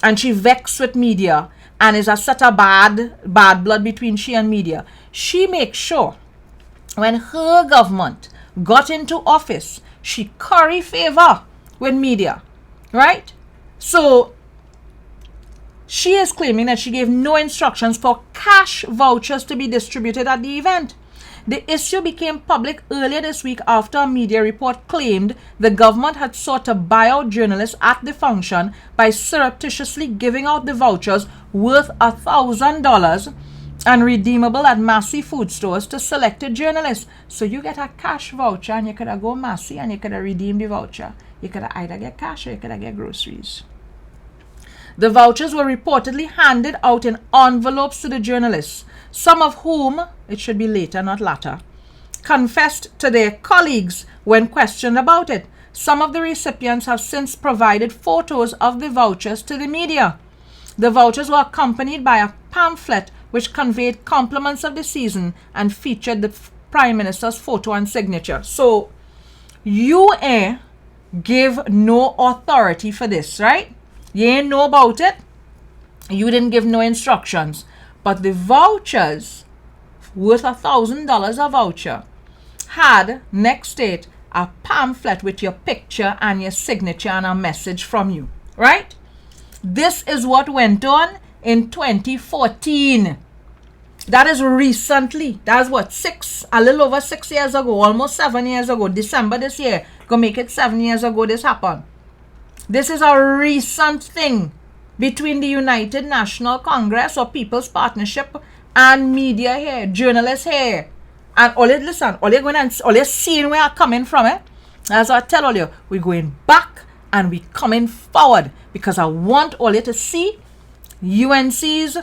and she vexed with media and is a set of bad blood between she and media. She makes sure when her government got into office, she curry favor with media, right? So she is claiming that she gave no instructions for cash vouchers to be distributed at the event. The issue became public earlier this week after a media report claimed the government had sought to buy out journalists at the function by surreptitiously giving out the vouchers worth $1,000 and redeemable at Massey food stores to selected journalists. So you get a cash voucher and you could go Massey and you could redeem the voucher. You could either get cash or you could get groceries. The vouchers were reportedly handed out in envelopes to the journalists, some of whom, it should be later, not latter, confessed to their colleagues when questioned about it. Some of the recipients have since provided photos of the vouchers to the media. The vouchers were accompanied by a pamphlet which conveyed compliments of the season and featured the Prime Minister's photo and signature. So, you give no authority for this, right? You ain't know about it. You didn't give no instructions. But the vouchers, worth $1,000 a voucher, had next to it a pamphlet with your picture and your signature and a message from you, right? This is what went on in 2014. That is recently. That's what, a little over 6 years ago, almost 7 years ago. December this year, gonna make it 7 years ago this happened. This is a recent thing between the United National Congress or People's Partnership and media here, journalists here, and all you listen, all you're going and all you're seeing where I'm coming from, as I tell all you, we're going back and we coming forward, because I want all you to see UNC's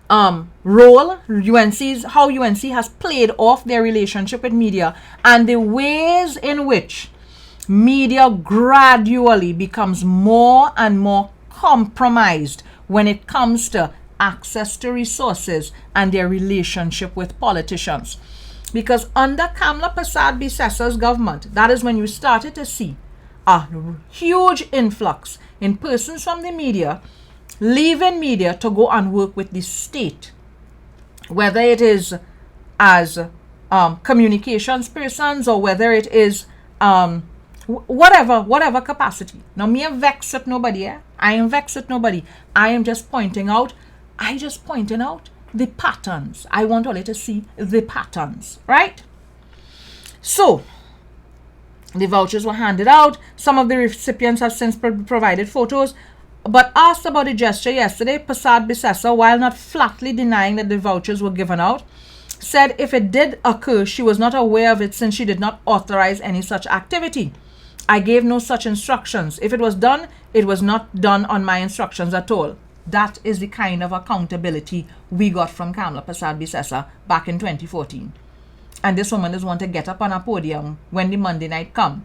role, UNC's how UNC has played off their relationship with media, and the ways in which media gradually becomes more and more compromised when it comes to access to resources and their relationship with politicians. Because under Kamla Prasad Bisessa's government, that is when you started to see a huge influx in persons from the media leaving media to go and work with the state, whether it is as communications persons or whether it is whatever capacity. Now, me am vexed at nobody. I am vexed at nobody. I am just pointing out the patterns. I want all you to see the patterns, right? So, the vouchers were handed out. Some of the recipients have since provided photos. But asked about the gesture yesterday, Prasad Bisessa, while not flatly denying that the vouchers were given out, said if it did occur, she was not aware of it since she did not authorize any such activity. I gave no such instructions. If it was done, it was not done on my instructions at all. That is the kind of accountability we got from Kamla Prasad Bisessa back in 2014. And this woman doesn't want to get up on a podium when the Monday night come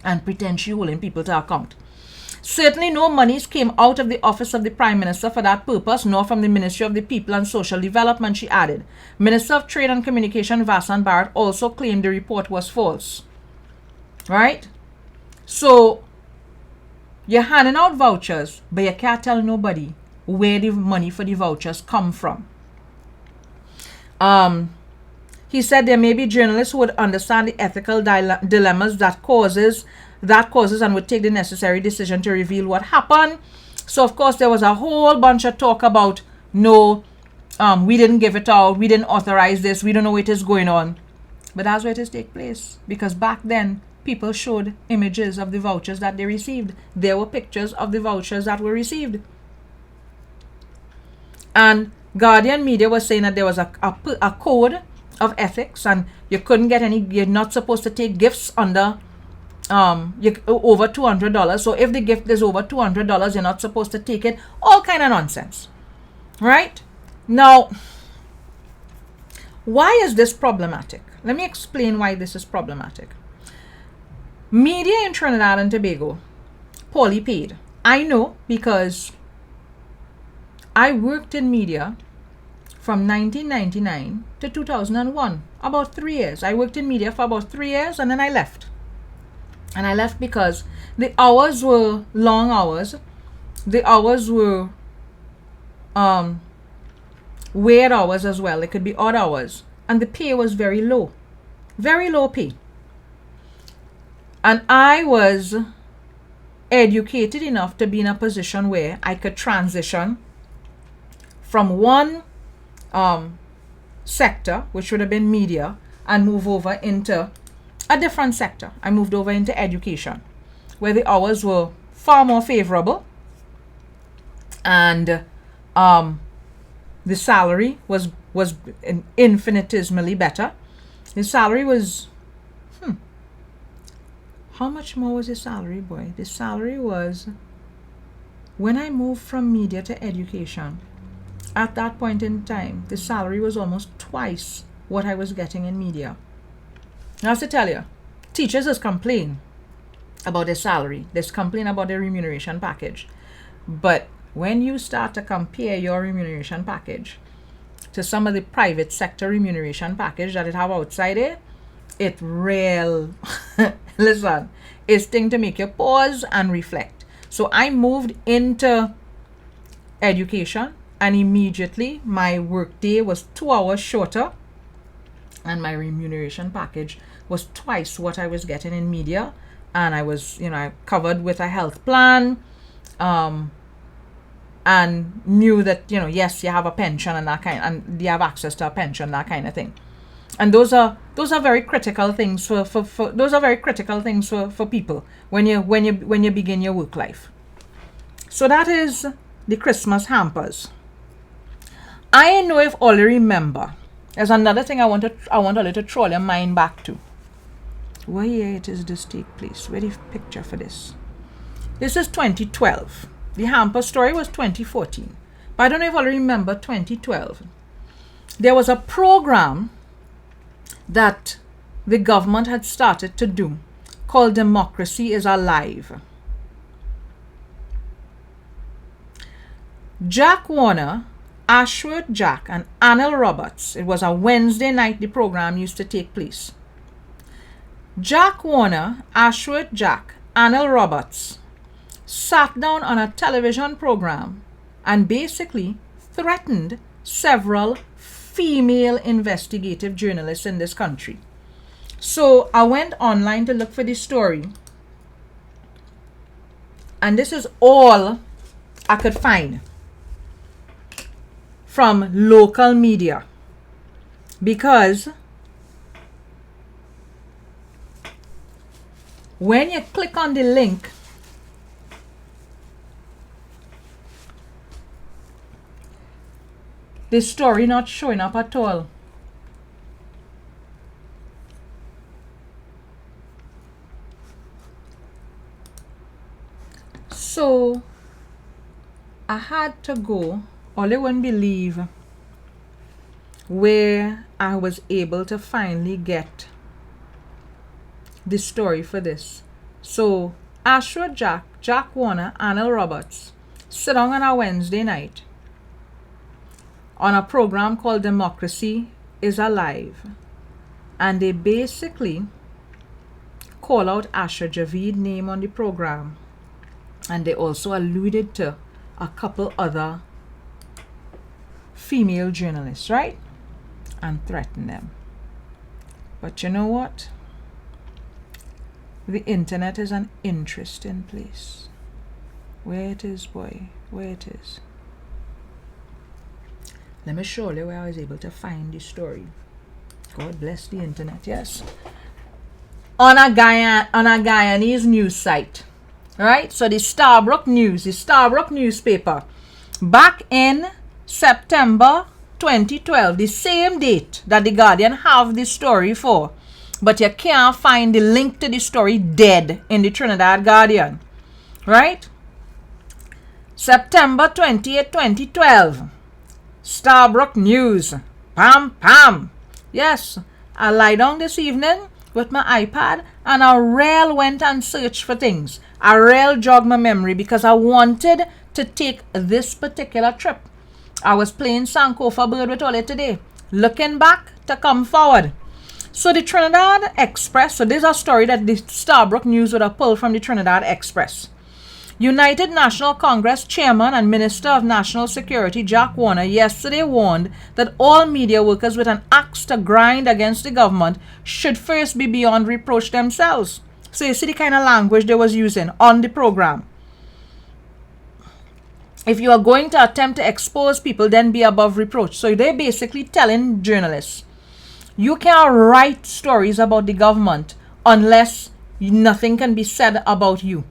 and pretend she holding people to account. Certainly no monies came out of the office of the Prime Minister for that purpose, nor from the Ministry of the People and Social Development, she added. Minister of Trade and Communication Vasan Bharat also claimed the report was false. Right? So, you're handing out vouchers, but you can't tell nobody where the money for the vouchers come from. He said there may be journalists who would understand the ethical dilemmas that causes and would take the necessary decision to reveal what happened. So, of course, there was a whole bunch of talk about, no, we didn't give it out, we didn't authorize this, we don't know what is going on. But that's where it is take place. Because back then, people showed images of the vouchers that they received. There were pictures of the vouchers that were received. And Guardian Media was saying that there was a code of ethics, and you couldn't get any, you're not supposed to take gifts under over $200. So if the gift is over $200, you're not supposed to take it. All kind of nonsense, right? Now, why is this problematic? Let me explain why this is problematic. Media in Trinidad and Tobago, poorly paid. I know because I worked in media from 1999 to 2001, about 3 years. I worked in media for about 3 years and then I left. And I left because the hours were long hours. The hours were weird hours as well. It could be odd hours. And the pay was very low. Very low pay. And I was educated enough to be in a position where I could transition from one sector, which would have been media, and move over into a different sector. I moved over into education, where the hours were far more favorable, and the salary was infinitesimally better. The salary was, how much more was the salary, boy? The salary was, when I moved from media to education, at that point in time, the salary was almost twice what I was getting in media. Now, to tell you, teachers just complain about their salary. They complain about their remuneration package. But when you start to compare your remuneration package to some of the private sector remuneration package that it have outside it real, listen, it's thing to make you pause and reflect. So I moved into education, and immediately my work day was 2 hours shorter, and my remuneration package was twice what I was getting in media. And I was, I covered with a health plan, and knew that, yes, you have a pension and that kind, and you have access to a pension, that kind of thing. And those are very critical things for people when you begin your work life. So that is the Christmas hampers. I don't know if all you remember. There's another thing I want a little troll your mind back to. Where year it is this take place? Where the picture for this? This is 2012. The hamper story was 2014. But I don't know if I remember 2012. There was a program that the government had started to do called Democracy is Alive. Jack Warner, Ashworth Jack, and Anil Roberts. It was a Wednesday night the program used to take place. Jack Warner, Ashworth Jack, Anil Roberts sat down on a television program and basically threatened several female investigative journalists in this country. So I went online to look for this story, and this is all I could find from local media, because when you click on the link, the story not showing up at all. So I had to go, or you wouldn't believe where I was able to finally get the story for this. So Ashworth Jack, Jack Warner, Anil Roberts sit down on a Wednesday night on a program called Democracy is Alive, and they basically call out Asha Javid's name on the program, and they also alluded to a couple other female journalists, right? And threatened them. But you know what? The internet is an interesting place. Where it is, boy, where it is. Let me show you where I was able to find the story. God bless the internet, yes. On a Guyanese news site, right? So the Starbrook News, the Starbrook newspaper, back in September 2012, the same date that the Guardian have this story for, but you can't find the link to the story dead in the Trinidad Guardian, right? September 28, 2012. Starbrook News. Pam, pam. Yes, I lie down this evening with my iPad and I real went and searched for things. I real jogged my memory because I wanted to take this particular trip. I was playing Sankofa Bird with Ole today. Looking back to come forward. So the Trinidad Express, so this is a story that the Starbrook News would have pulled from the Trinidad Express. United National Congress Chairman and Minister of National Security Jack Warner yesterday warned that all media workers with an axe to grind against the government should first be beyond reproach themselves. So you see the kind of language they was using on the program. If you are going to attempt to expose people, then be above reproach. So they're basically telling journalists, you can't write stories about the government unless nothing can be said about you.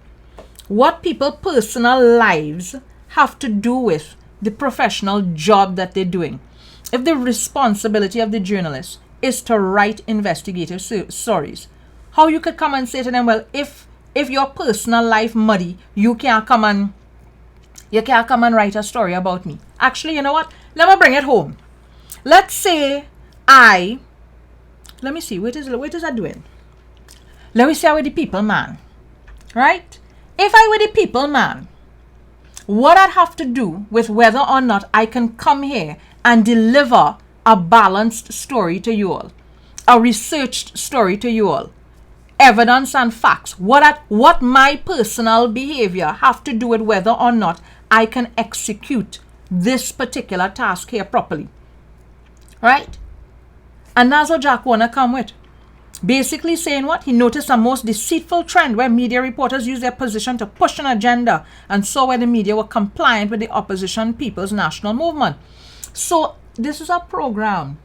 What people's personal lives have to do with the professional job that they're doing. If the responsibility of the journalist is to write investigative stories, how you could come and say to them, well, if your personal life muddy, you can't come and write a story about me. Actually, you know what? Let me bring it home. Let's say let me see, what is that doing? Let me see how with the people man, right? If I were the people man, what I'd have to do with whether or not I can come here and deliver a balanced story to you all, a researched story to you all, evidence and facts, what my personal behavior have to do with whether or not I can execute this particular task here properly, right? And that's what Jack Warner come with. Basically saying what? He noticed a most deceitful trend where media reporters use their position to push an agenda and saw where the media were compliant with the opposition People's National Movement. So this is a program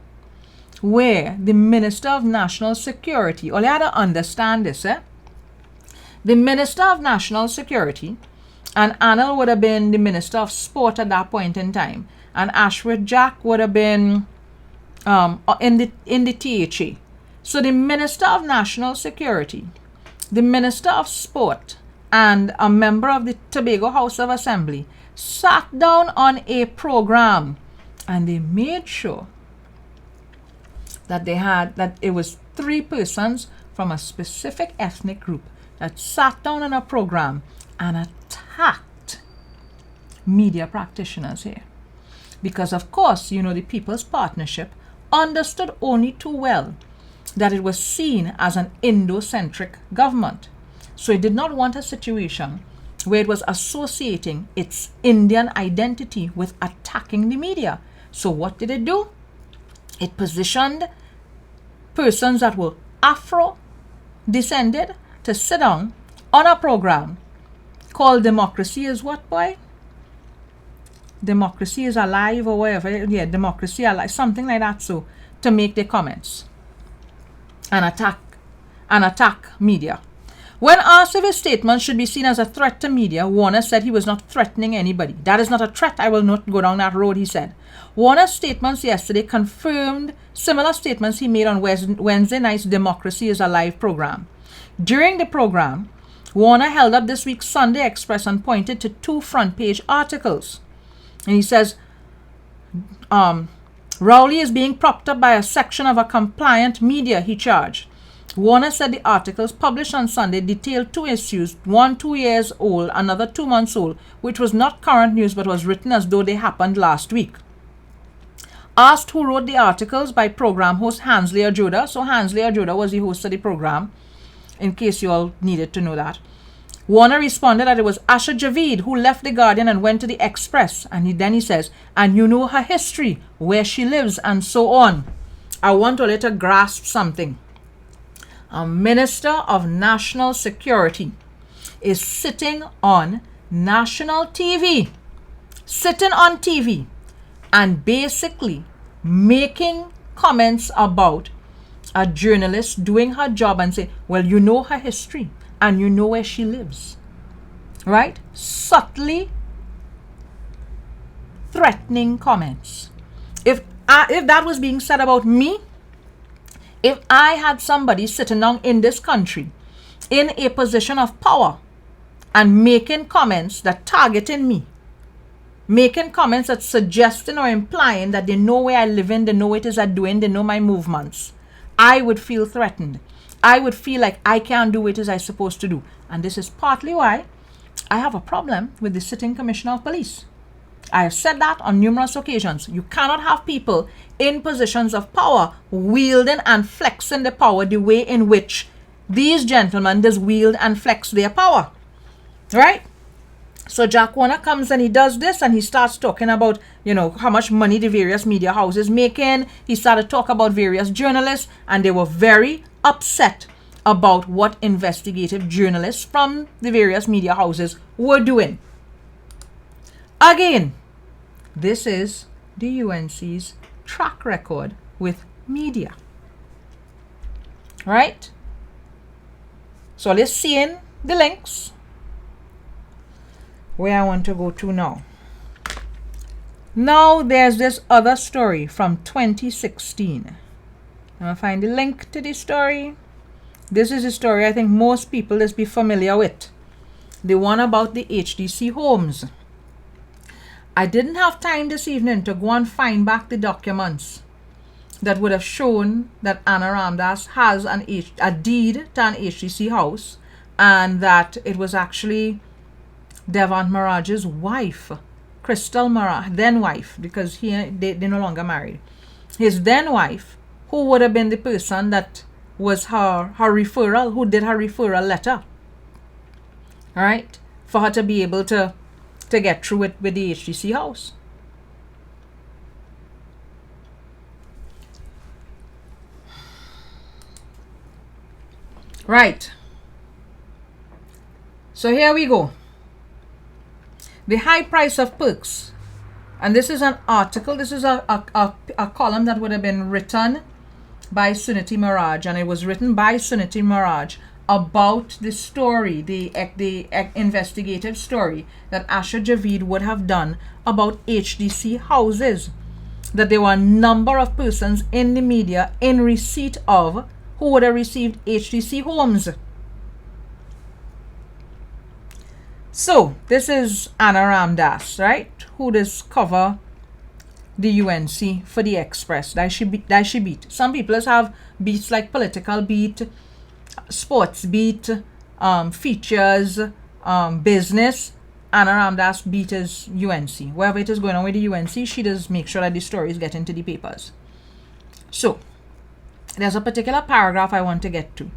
where the Minister of National Security, all you had to understand this, the Minister of National Security, and Anil would have been the Minister of Sport at that point in time, and Ashworth Jack would have been in the THA. So the Minister of National Security, the Minister of Sport, and a member of the Tobago House of Assembly sat down on a program, and they made sure that it was 3 persons from a specific ethnic group that sat down on a program and attacked media practitioners here. Because of course, the People's Partnership understood only too well that it was seen as an Indo-centric government. So it did not want a situation where it was associating its Indian identity with attacking the media. So what did it do? It positioned persons that were Afro-descended to sit down on a program called Democracy is what, boy? Democracy is Alive or whatever. Yeah, Democracy Alive, something like that. So to make their comments and attack media. When asked if his statement should be seen as a threat to media, Warner said he was not threatening anybody. That is not a threat. I will not go down that road, he said. Warner's statements yesterday confirmed similar statements he made on Wednesday night's Democracy is Alive program. During the program, Warner held up this week's Sunday Express and pointed to 2 front-page articles. And he says, Rowley is being propped up by a section of a compliant media, he charged. Warner said the articles published on Sunday detailed 2 issues, one 2 years old, another 2 months old, which was not current news but was written as though they happened last week. Asked who wrote the articles by program host Hansley Ajoda. So Hansley Ajoda was the host of the program, in case you all needed to know that. Warner responded that it was Asha Javid who left the Guardian and went to the Express. And then he says, and you know her history, where she lives, and so on. I want to let her grasp something. A Minister of National Security is sitting on national TV, and basically making comments about a journalist doing her job and say, well, you know her history and you know where she lives, right? Subtly threatening comments. If that was being said about me, if I had somebody sitting down in this country in a position of power and making comments that targeting me, making comments that suggesting or implying that they know where I live in, they know what it is I'm doing, they know my movements, I would feel threatened. I would feel like I can't do what it is I'm supposed to do. And this is partly why I have a problem with the sitting Commissioner of Police. I have said that on numerous occasions. You cannot have people in positions of power wielding and flexing the power the way in which these gentlemen just wield and flex their power. Right? So Jack Warner comes and he does this and he starts talking about, how much money the various media houses making. He started to talk about various journalists, and they were very upset about what investigative journalists from the various media houses were doing. Again, this is the UNC's track record with media. Right? So let's see in the links where I want to go to now. Now there's this other story from 2016. I'm going to find the link to this story. This is a story I think most people will be familiar with. The one about the HDC homes. I didn't have time this evening to go and find back the documents that would have shown that Anna Ramdas has a deed to an HDC house, and that it was actually Devant Maraj's wife, Crystal Maraj, then wife, because they're no longer married. His then wife, who would have been the person that was her referral, who did her referral letter, all right, for her to be able to get through it with the HDC house. Right. So here we go. The high price of perks. And this is an article. This is a column that would have been written by Suniti Maraj. And it was written by Suniti Maraj about the story, the investigative story that Asha Javid would have done about HDC houses, that there were a number of persons in the media in receipt of who would have received HDC homes. So this is Anna Ramdas, right, who does cover the UNC for the Express. That she beat. Some people have beats like political beat, sports beat, features, business. Anna Ramdas beat is UNC. Wherever it is going on with the UNC, she does make sure that the stories get into the papers. So there's a particular paragraph I want to get to.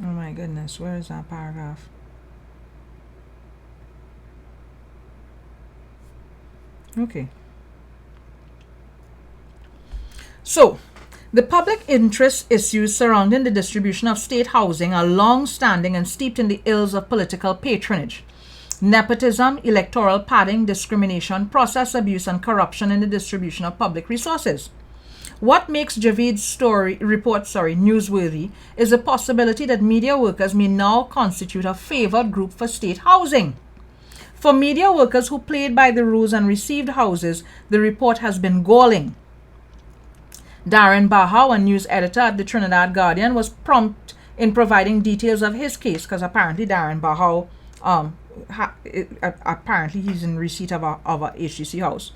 Oh my goodness, where is that paragraph? Okay. So, the public interest issues surrounding the distribution of state housing are long-standing and steeped in the ills of political patronage, nepotism, electoral padding, discrimination, process abuse, and corruption in the distribution of public resources. What makes Javid's report newsworthy is the possibility that media workers may now constitute a favored group for state housing. For media workers who played by the rules and received houses, the report has been galling. Darren Bahau, a news editor at the Trinidad Guardian, was prompt in providing details of his case, because apparently Darren Bahau, apparently he's in receipt of a HDC house,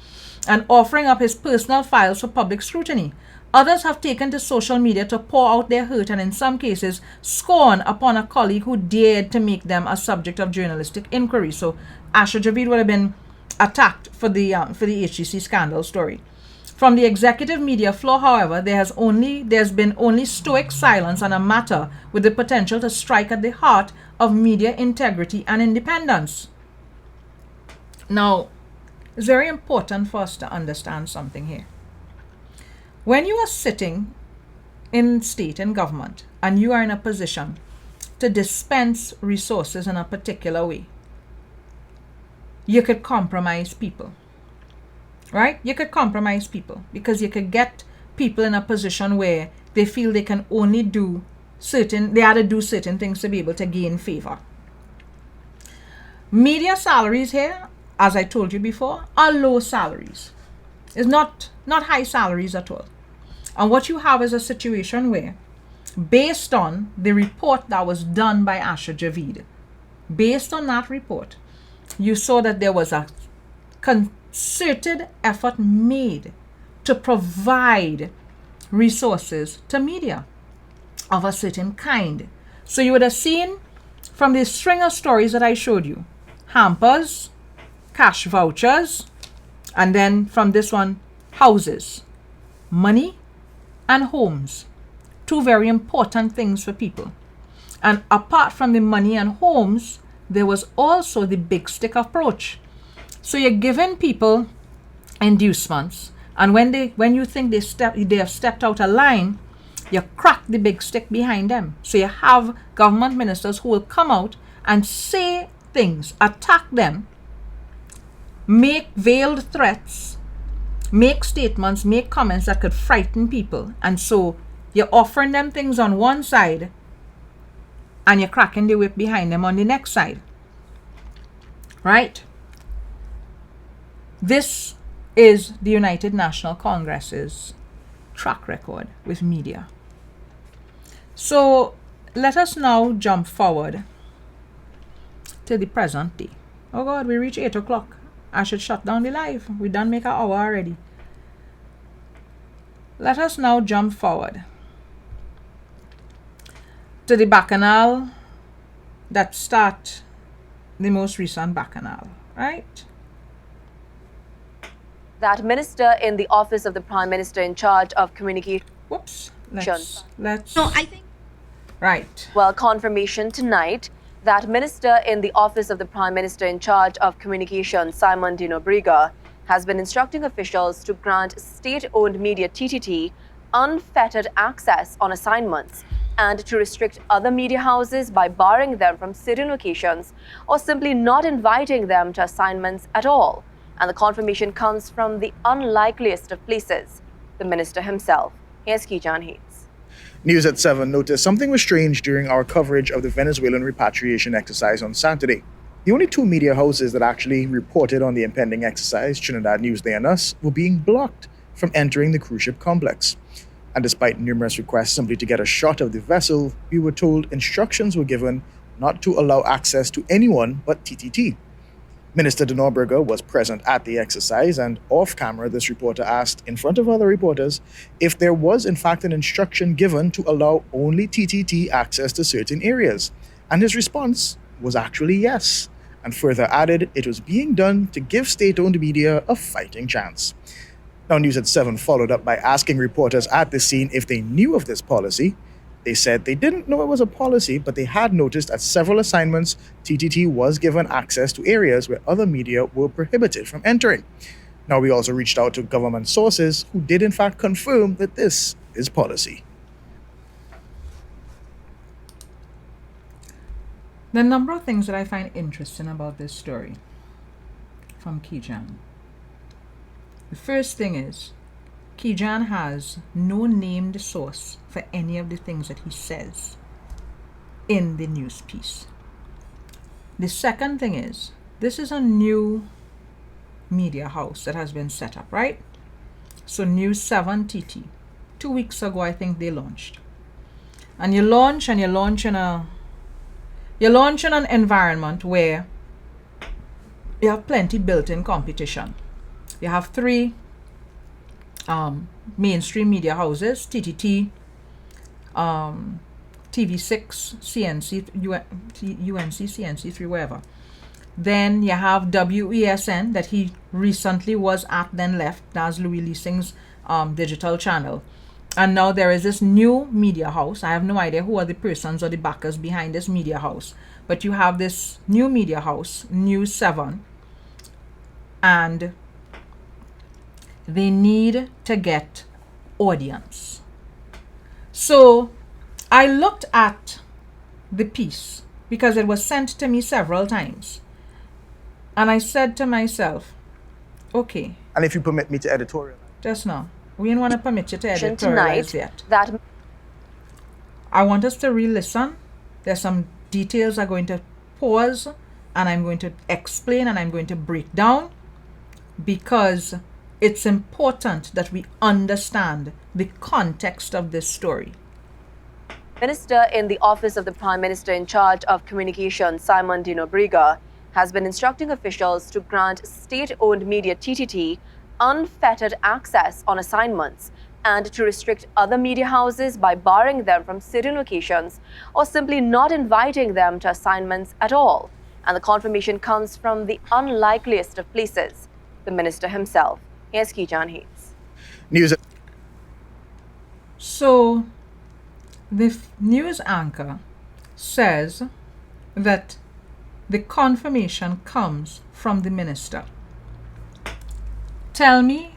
and offering up his personal files for public scrutiny. Others have taken to social media to pour out their hurt and in some cases scorn upon a colleague who dared to make them a subject of journalistic inquiry. So Asha Javid would have been attacked for the HDC scandal story. From the executive media floor, however, there's been only stoic silence on a matter with the potential to strike at the heart of media integrity and independence. Now, it's very important for us to understand something here. When you are sitting in state and government and you are in a position to dispense resources in a particular way, you could compromise people. Right? You could compromise people because you could get people in a position where they feel they can only do they have to do certain things to be able to gain favor. Media salaries here, as I told you before, are low salaries. It's not high salaries at all. And what you have is a situation where, based on the report that was done by Asha Javid, based on that report, you saw that there was a concerted effort made to provide resources to media of a certain kind. So you would have seen from the string of stories that I showed you, hampers, cash vouchers, and then from this one, houses, money, and homes. Two very important things for people. And apart from the money and homes, there was also the big stick approach. So you're giving people inducements, and when you think they have stepped out of line, you crack the big stick behind them. So you have government ministers who will come out and say things, attack them, make veiled threats, make statements, make comments that could frighten people. And so you're offering them things on one side and you're cracking the whip behind them on the next side. Right? This is the United National Congress's track record with media. So let us now jump forward to the present day. Oh God, we reach 8 o'clock. I should shut down the live. We done make an hour already. Let us now jump forward to the bacchanal that start the most recent bacchanal, right? That minister in the office of the Prime Minister in charge of communication. Whoops. Let's. No, I think. Right. Well, confirmation tonight that minister in the office of the Prime Minister in charge of communication, Simon Dino Briga, has been instructing officials to grant state-owned media TTT unfettered access on assignments and to restrict other media houses by barring them from certain locations or simply not inviting them to assignments at all. And the confirmation comes from the unlikeliest of places, the minister himself. Here's Kijan Hayes. News at 7 noticed something was strange during our coverage of the Venezuelan repatriation exercise on Saturday. The only two media houses that actually reported on the impending exercise, Trinidad Newsday and Us, were being blocked from entering the cruise ship complex. And despite numerous requests simply to get a shot of the vessel, we were told instructions were given not to allow access to anyone but TTT. Minister de Norberger was present at the exercise, and off-camera this reporter asked, in front of other reporters, if there was in fact an instruction given to allow only TTT access to certain areas. And his response was actually yes, and further added it was being done to give state-owned media a fighting chance. Now, News at 7 followed up by asking reporters at the scene if they knew of this policy. They said they didn't know it was a policy, but they had noticed at several assignments TTT was given access to areas where other media were prohibited from entering. Now, we also reached out to government sources who did in fact confirm that this is policy. The number of things that I find interesting about this story from Kijan. The first thing is, Kijan has no named source for any of the things that he says in the news piece. The second thing is, this is a new media house that has been set up, right? So News 7 TT. 2 weeks ago, I think they launched. And you launch in an environment where you have plenty built-in competition. You have three mainstream media houses, TTT, TV6, CNC, UNC, CNC3, wherever. Then you have WESN that he recently was at, then left. That's Louis Leasing's digital channel. And now there is this new media house. I have no idea who are the persons or the backers behind this media house. But you have this new media house, News 7, and they need to get audience. So I looked at the piece because it was sent to me several times. And I said to myself, okay. And if you permit me to editorial. Just now. We don't want to permit you to editorialize yet. That I want us to re-listen. There's some details I'm going to pause and I'm going to explain and I'm going to break down, because it's important that we understand the context of this story. Minister in the Office of the Prime Minister in charge of communications, Simon de Norberger, has been instructing officials to grant state-owned media TTT unfettered access on assignments and to restrict other media houses by barring them from certain locations or simply not inviting them to assignments at all. And the confirmation comes from the unlikeliest of places, the minister himself. Here's Kijan Hayes. News. So the news anchor says that the confirmation comes from the minister. Tell me,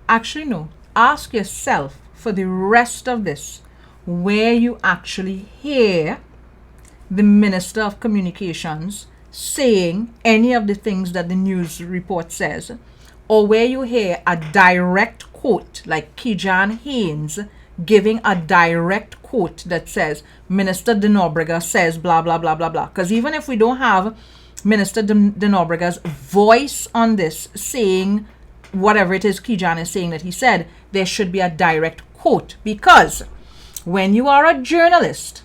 actually no, ask yourself for the rest of this where you actually hear the Minister of Communications saying any of the things that the news report says, or where you hear a direct quote like Kijan Hayes giving a direct quote that says Minister de Norberger says blah blah blah blah blah. Because even if we don't have Minister de Norberger's voice on this saying whatever it is Kijan is saying that he said, there should be a direct quote. Because when you are a journalist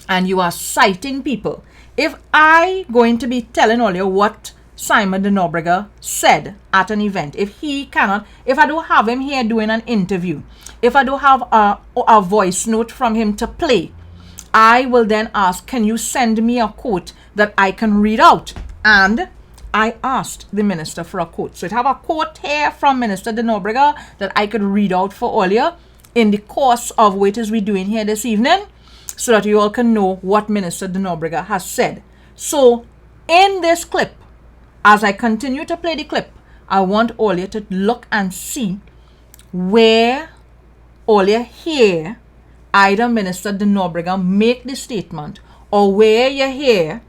and you are citing people, if I going to be telling all you what Simon de Norberger said at an event, if I don't have him here doing an interview, if I don't have a voice note from him to play, I will then ask, can you send me a quote that I can read out? And I asked the minister for a quote. So I have a quote here from Minister de Norberger that I could read out for all you in the course of what it is we're doing here this evening, so that you all can know what Minister de Norberger has said. So in this clip, as I continue to play the clip, I want all you to look and see where all you hear either Minister de Nobrega make the statement or where you hear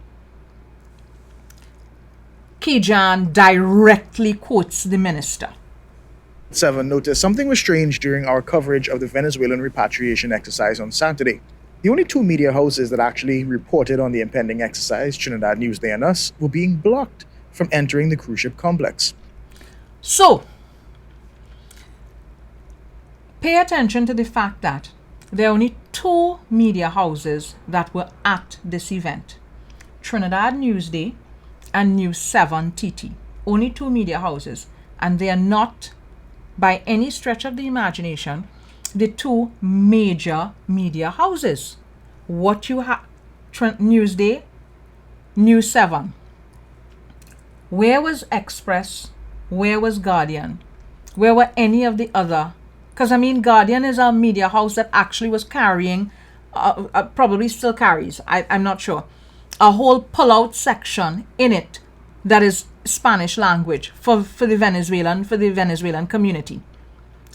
Kijan directly quotes the minister. 7 noticed something was strange during our coverage of the Venezuelan repatriation exercise on Saturday. The only two media houses that actually reported on the impending exercise, Trinidad Newsday and Us, were being blocked from entering the cruise ship complex. So, pay attention to the fact that there are only two media houses that were at this event. Trinidad Newsday and News 7 TT. Only two media houses. And they are not, by any stretch of the imagination, the two major media houses. What you have, Newsday, News 7. Where was Express? Where was Guardian? Where were any of the other? Because I mean, Guardian is a media house that actually was carrying, probably still carries, I'm not sure, a whole pull-out section in it that is Spanish language for the Venezuelan community.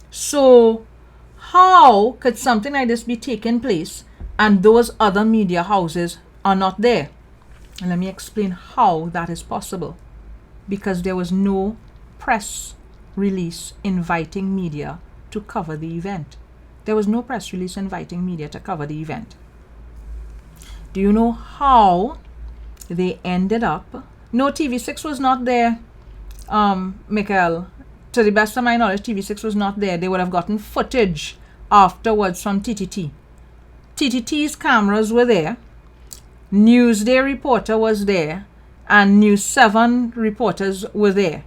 So how could something like this be taking place and those other media houses are not there? And let me explain how that is possible. Because there was no press release inviting media to cover the event. There was no press release inviting media to cover the event. Do you know how they ended up? No, TV6 was not there, Michael. To the best of my knowledge, TV6 was not there. They would have gotten footage afterwards from TTT. TTT's cameras were there. Newsday reporter was there. And News 7 reporters were there.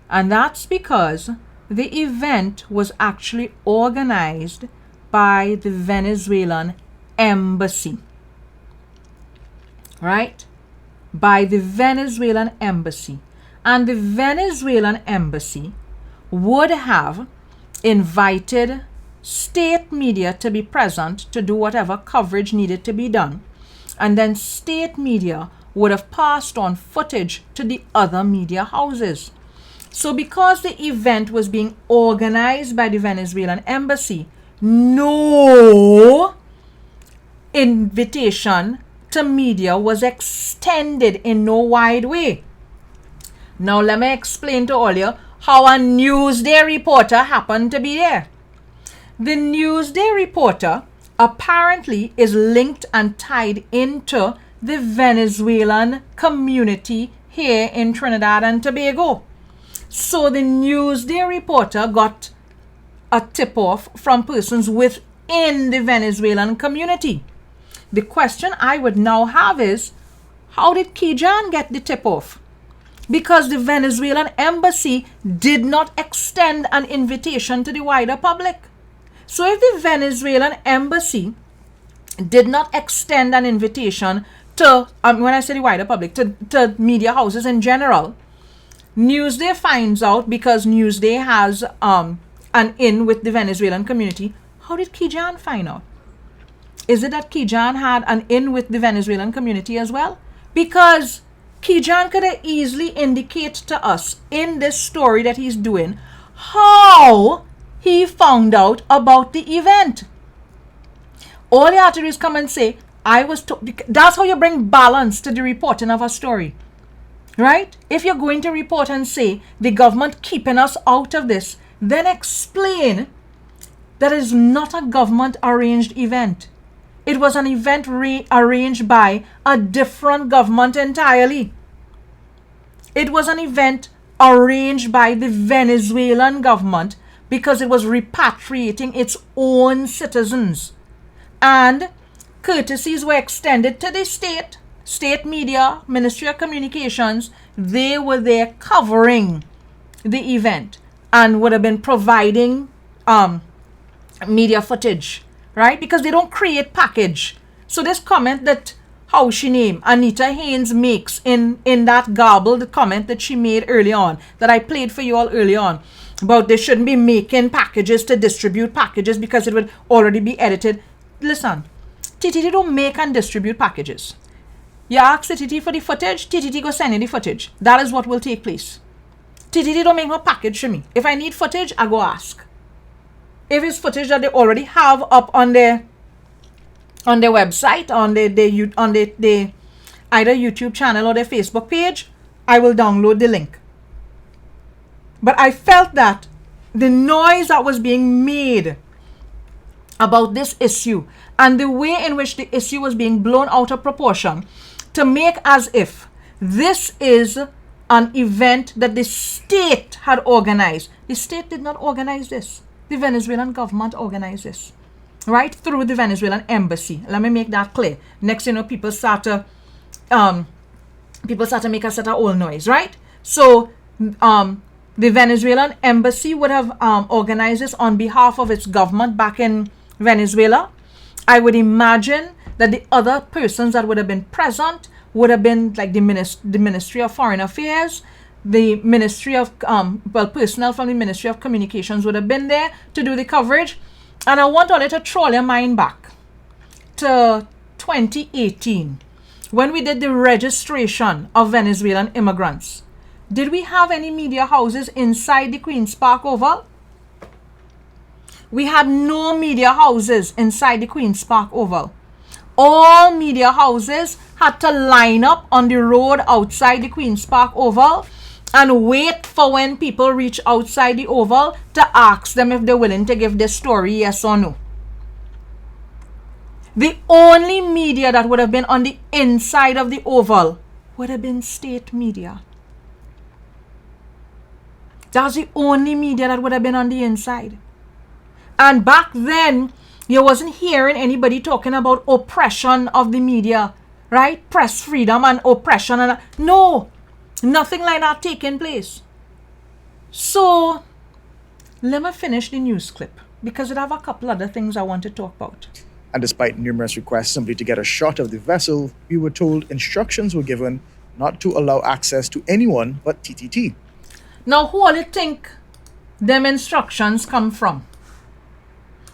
And that's because the event was actually organized by the Venezuelan embassy. Right? By the Venezuelan embassy. And the Venezuelan embassy would have invited state media to be present to do whatever coverage needed to be done. And then state media would have passed on footage to the other media houses. So because the event was being organized by the Venezuelan embassy, no invitation to media was extended in no wide way. Now let me explain to all you how a Newsday reporter happened to be there. The Newsday reporter apparently is linked and tied into the Venezuelan community here in Trinidad and Tobago. So the Newsday reporter got a tip-off from persons within the Venezuelan community. The question I would now have is, how did Kijan get the tip-off? Because the Venezuelan embassy did not extend an invitation to the wider public. So if the Venezuelan embassy did not extend an invitation to, when I say the wider public, to media houses in general, Newsday finds out because Newsday has an in with the Venezuelan community. How did Kijan find out? Is it that Kijan had an in with the Venezuelan community as well? Because Kijan could have easily indicate to us in this story that he's doing how he found out about the event. All you have to do is come and say, that's how you bring balance to the reporting of a story. Right? If you're going to report and say the government keeping us out of this, then explain that it is not a government arranged event. It was an event arranged by a different government entirely. It was an event arranged by the Venezuelan government because it was repatriating its own citizens. And courtesies were extended to the state media, Ministry of Communications. They were there covering the event and would have been providing media footage, right? Because they don't create package. So this comment that, how she name, Anita Haynes makes in that garbled comment that she made early on, that I played for you all early on, about they shouldn't be making packages to distribute packages because it would already be edited. Listen, TTT don't make and distribute packages. You ask TTT for the footage, TTT go send you the footage. That is what will take place. TTT don't make no package for me. If I need footage, I go ask. If it's footage that they already have up on their website, on the either YouTube channel or their Facebook page, I will download the link. But I felt that the noise that was being made about this issue and the way in which the issue was being blown out of proportion to make as if this is an event that the state had organized. The state did not organize this. The Venezuelan government organized this, right? Through the Venezuelan embassy. Let me make that clear. Next, people start to make a set of old noise, right? So, the Venezuelan embassy would have organized this on behalf of its government back in Venezuela. I would imagine that the other persons that would have been present would have been like the Ministry of Foreign Affairs, the Ministry of, personnel from the Ministry of Communications would have been there to do the coverage. And I want all to troll your mind back to 2018, when we did the registration of Venezuelan immigrants. Did we have any media houses inside the Queen's Park Oval? We had no media houses inside the Queen's Park Oval. All media houses had to line up on the road outside the Queen's Park Oval and wait for when people reach outside the Oval to ask them if they're willing to give their story, yes or no. The only media that would have been on the inside of the Oval would have been state media. That's the only media that would have been on the inside. And back then, you wasn't hearing anybody talking about oppression of the media, right? Press freedom and oppression. And no, nothing like that taking place. So, let me finish the news clip because I have a couple other things I want to talk about. And despite numerous requests simply to get a shot of the vessel, we were told instructions were given not to allow access to anyone but TTT. Now, who all you think them instructions come from?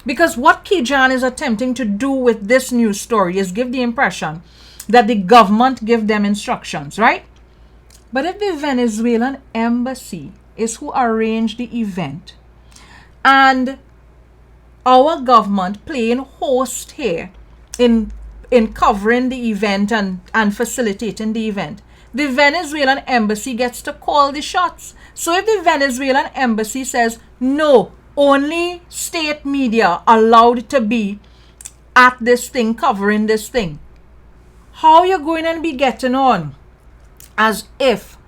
Because what Kijan is attempting to do with this news story is give the impression that the government give them instructions, right? But if the Venezuelan embassy is who arranged the event and our government playing host here in covering the event and facilitating the event, the Venezuelan embassy gets to call the shots. So if the Venezuelan embassy says, no, only state media allowed to be at this thing, covering this thing, how are you going to be getting on as if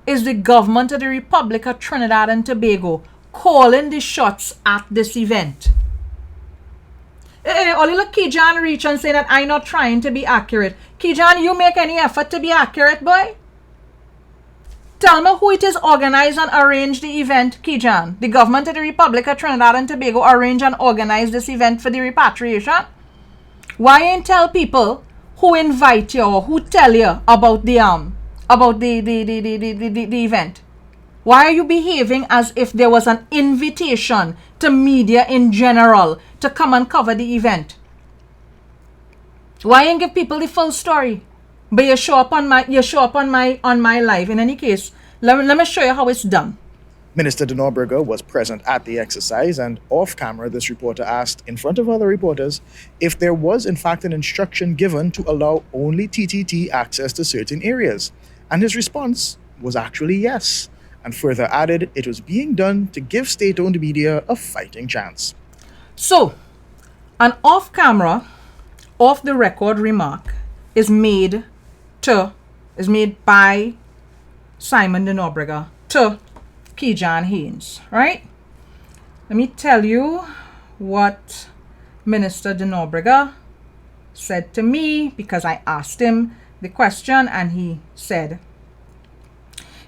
is the government of the Republic of Trinidad and Tobago calling the shots at this event? Only look Kijan reach and say that I'm not trying to be accurate. Kijan, you make any effort to be accurate, boy? Tell me who it is organized and arranged the event, Kijan. The government of the Republic of Trinidad and Tobago arranged and organized this event for the repatriation. Why ain't tell people who invite you or who tell you about the event? Why are you behaving as if there was an invitation to media in general to come and cover the event? Why ain't give people the full story? But you show up on my live. In any case, let me show you how it's done. Minister de Norberger was present at the exercise, and off camera, this reporter asked in front of other reporters if there was in fact an instruction given to allow only TTT access to certain areas. And his response was actually yes, and further added it was being done to give state-owned media a fighting chance. So, an off-camera, off-the-record remark is made by Simon de Norberger to Kijan Haynes, right? Let me tell you what Minister de Norberger said to me, because I asked him the question and he said,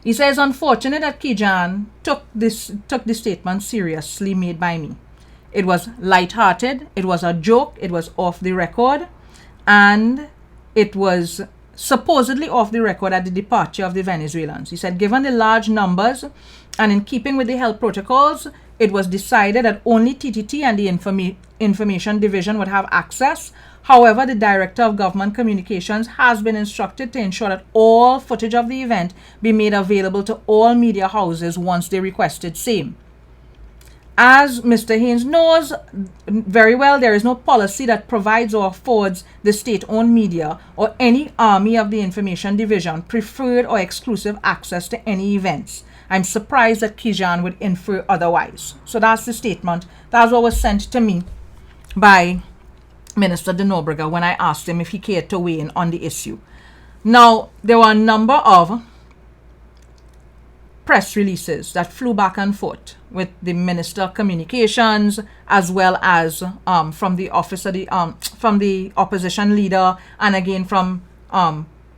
unfortunate that Kijan took the statement seriously made by me. It was light-hearted, it was a joke, it was off the record, and it was supposedly off the record at the departure of the Venezuelans. He said, given the large numbers and in keeping with the health protocols, it was decided that only TTT and the information division would have access. However, the Director of Government Communications has been instructed to ensure that all footage of the event be made available to all media houses once they requested same. As Mr. Haynes knows very well, there is no policy that provides or affords the state-owned media or any army of the information division preferred or exclusive access to any events. I'm surprised that Kijan would infer otherwise. So that's the statement. That's what was sent to me by Minister de Nobrega when I asked him if he cared to weigh in on the issue. Now, there were a number of press releases that flew back and forth with the Minister of Communications, as well as from the office of the from the opposition leader, and again from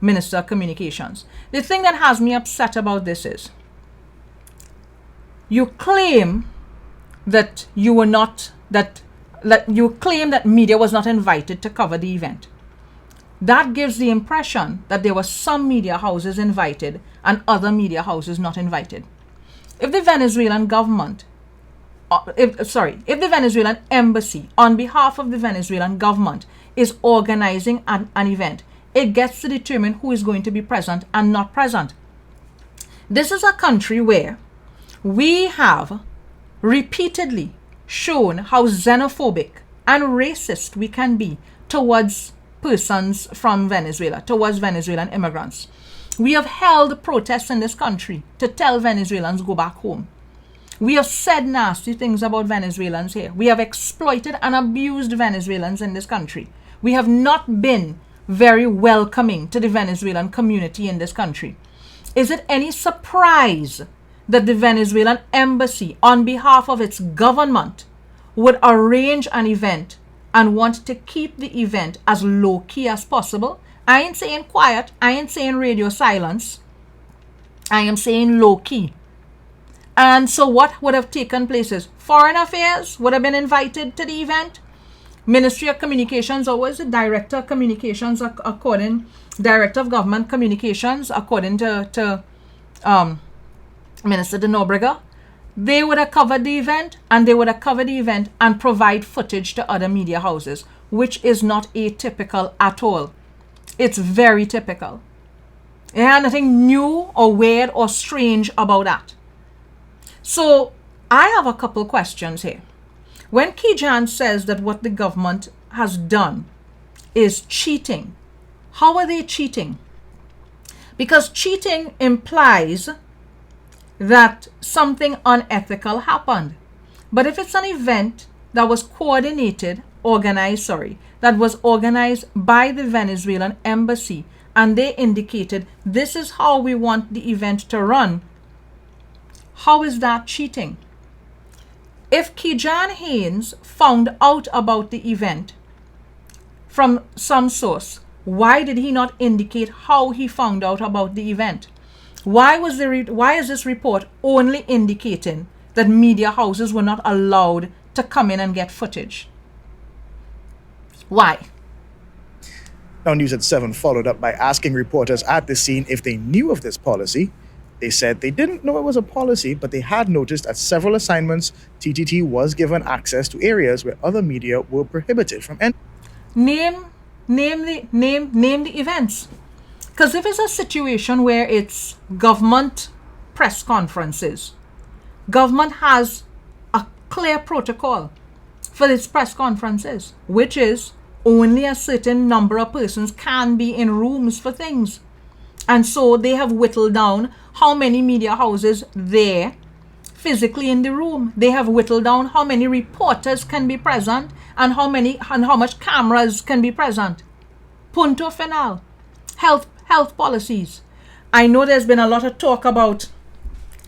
Minister of Communications. The thing that has me upset about this is you claim that you were not that you claim that media was not invited to cover the event. That gives the impression that there were some media houses invited and other media houses not invited. If the Venezuelan government, if the Venezuelan embassy on behalf of the Venezuelan government is organizing an event, it gets to determine who is going to be present and not present. This is a country where we have repeatedly shown how xenophobic and racist we can be towards persons from Venezuela, towards Venezuelan immigrants. We have held protests in this country to tell Venezuelans go back home. We have said nasty things about Venezuelans here. We have exploited and abused Venezuelans in this country. We have not been very welcoming to the Venezuelan community in this country. Is it any surprise that the Venezuelan embassy, on behalf of its government, would arrange an event and want to keep the event as low-key as possible? I ain't saying quiet. I ain't saying radio silence. I am saying low-key. And so what would have taken place is Foreign Affairs would have been invited to the event. Ministry of Communications, or was it Director of Communications, Director of Government Communications, according to Minister de Nobrega, they would have covered the event, and they would have covered the event and provide footage to other media houses, which is not atypical at all. It's very typical. There's nothing new or weird or strange about that. So I have a couple questions here. When Kijan says that what the government has done is cheating, how are they cheating? Because cheating implies that something unethical happened. But if it's an event that was that was organized by the Venezuelan embassy, and they indicated this is how we want the event to run, how is that cheating? If Kijan Haynes found out about the event from some source, why did he not indicate how he found out about the event? Why is this report only indicating that media houses were not allowed to come in and get footage? Why? Now, News at 7 followed up by asking reporters at the scene if they knew of this policy. They said they didn't know it was a policy, but they had noticed at several assignments TTT was given access to areas where other media were prohibited from entering. Name the events. Because if it's a situation where it's government press conferences, government has a clear protocol for its press conferences, which is only a certain number of persons can be in rooms for things. And so they have whittled down how many media houses there physically in the room. They have whittled down how many reporters can be present and how much cameras can be present. Punto final. Health policies. I know there's been a lot of talk about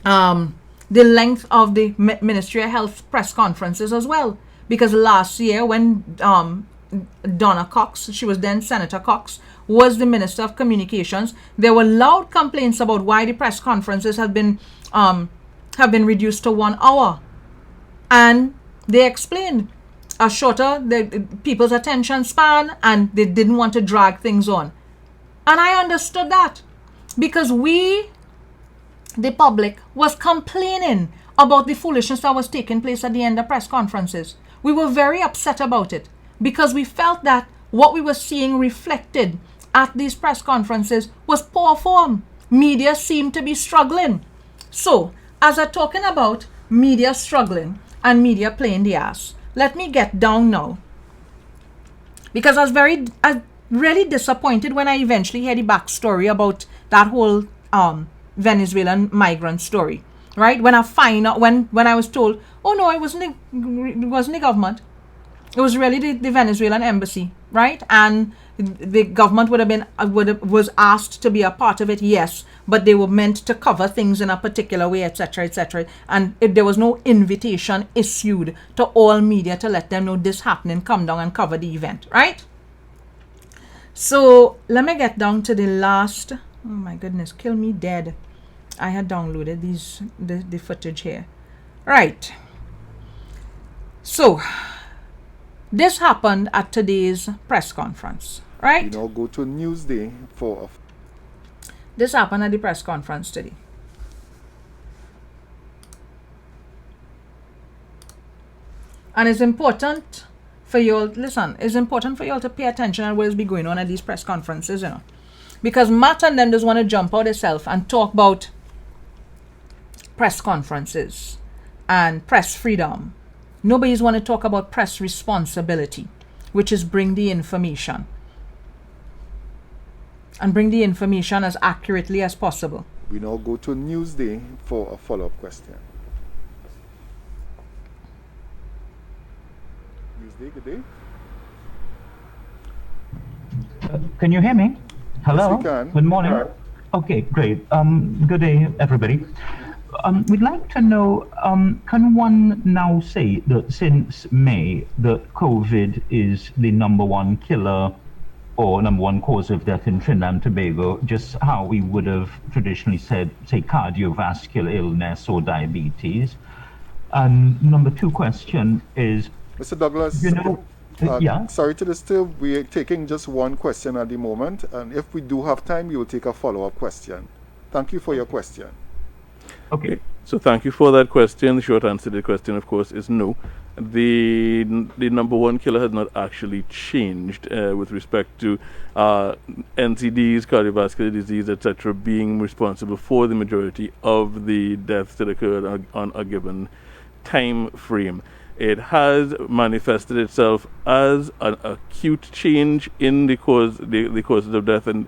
the length of the Ministry of Health press conferences as well. Because last year when Donna Cox, she was then Senator Cox, was the Minister of Communications, there were loud complaints about why the press conferences have been reduced to 1 hour. And they explained a shorter people's attention span, and they didn't want to drag things on. And I understood that because we, the public, was complaining about the foolishness that was taking place at the end of press conferences. We were very upset about it because we felt that what we were seeing reflected at these press conferences was poor form. Media seemed to be struggling. So, as I'm talking about media struggling and media playing the ass, let me get down now. Because I was really disappointed when I eventually heard the backstory about that whole Venezuelan migrant story. Right? When I find out, when I was told, oh no, it wasn't the government. It was really the Venezuelan embassy, right? And the government was asked to be a part of it, yes, but they were meant to cover things in a particular way, etc., etc. And there was no invitation issued to all media to let them know this happening, come down and cover the event, right? So let me get down to the last. Oh my goodness, kill me dead. I had downloaded the footage here. Right. So this happened at today's press conference, right? We now go to Newsday for. This happened at the press conference today. And it's important for you all, listen, it's important for you all to pay attention to what is going on at these press conferences, you know. Because Matt and them just want to jump out themselves and talk about press conferences and press freedom. Nobody's want to talk about press responsibility, which is bring the information. And bring the information as accurately as possible. We now go to Newsday for a follow-up question. Newsday, good day. Can you hear me? Hello? Yes, we can. Good morning. Right. Okay, great. Good day, everybody. We'd like to know, can one now say that since May, that COVID is the #1 killer or #1 cause of death in Trinidad and Tobago, just how we would have traditionally said, say, cardiovascular illness or diabetes? And #2 question is, Mr. Douglas, you know, yeah? sorry to disturb. We're taking just one question at the moment, and if we do have time, we will take a follow-up question. Thank you for your question. Okay. So thank you for that question. The short answer to the question, of course, is no. The #1 killer has not actually changed with respect to NCDs, cardiovascular disease, etc., being responsible for the majority of the deaths that occurred on a given time frame. It has manifested itself as an acute change in the causes of death, and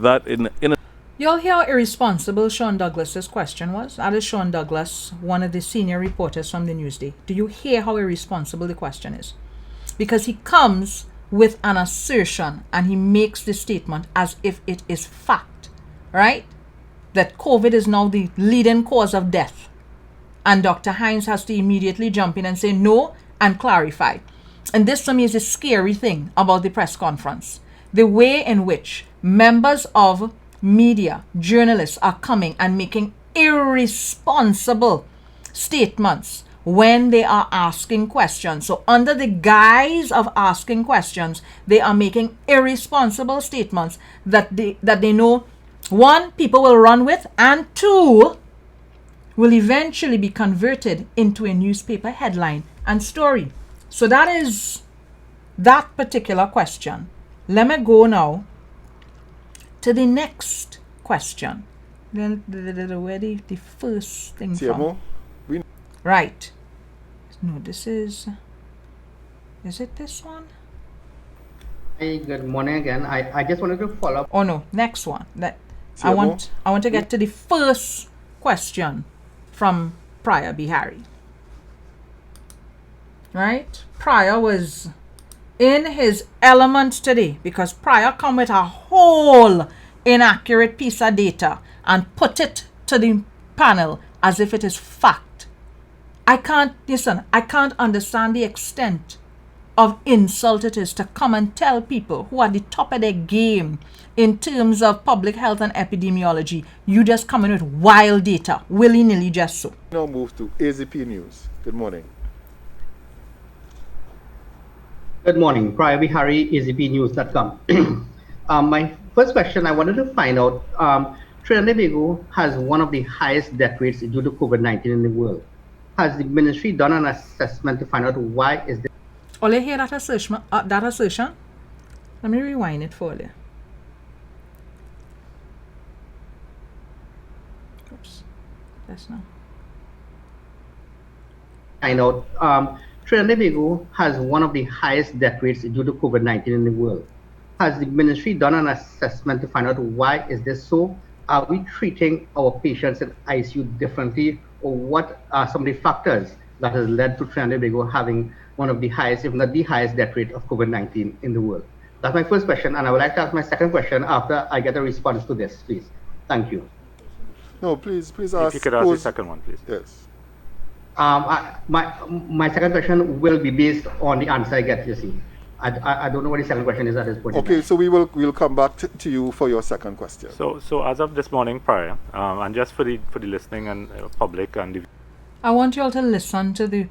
that in a You'll hear how irresponsible Sean Douglas's question was. That is Sean Douglas, one of the senior reporters from the Newsday. Do you hear how irresponsible the question is? Because he comes with an assertion and he makes the statement as if it is fact, right? That COVID is now the leading cause of death. And Dr. Hines has to immediately jump in and say no and clarify. And this to me is a scary thing about the press conference. The way in which members of media, journalists are coming and making irresponsible statements when they are asking questions. So under the guise of asking questions, they are making irresponsible statements that they know, one, people will run with, and two, will eventually be converted into a newspaper headline and story. So that is that particular question. Let me go now to the next question. Then where the first thing from? Right. No, this is it this one? Hi, good morning again. I just wanted to follow up. Oh no, next one. I want to get to the first question from Prior Bihari. Right? Prior was in his element today because Prior come with a whole inaccurate piece of data and put it to the panel as if it is fact. I can't understand the extent of insult it is to come and tell people who are at the top of their game in terms of public health and epidemiology, you just come in with wild data, willy-nilly just so. Now move to AZP News. Good morning. Good morning, Prior Bihari, azpnews.com. My first question, I wanted to find out, Trinidad and Tobago has one of the highest death rates due to COVID-19 in the world. Has the ministry done an assessment to find out why is this? All you hear that assertion? Let me rewind it for you. Oops. That's not. Find out, Trinidad and Tobago has one of the highest death rates due to COVID-19 in the world. Has the ministry done an assessment to find out why is this so? Are we treating our patients in ICU differently, or what are some of the factors that has led to Trinidad and Tobago having one of the highest, if not the highest, death rate of COVID-19 in the world? That's my first question, and I would like to ask my second question after I get a response to this, please. Thank you. No, please ask. If you could ask the second one, please. Yes. My second question will be based on the answer I get, you see. I don't know what the second question is at this point. Okay, so we'll come back to you for your second question. So as of this morning prior, and just for the listening and public and the I want you all to listen to the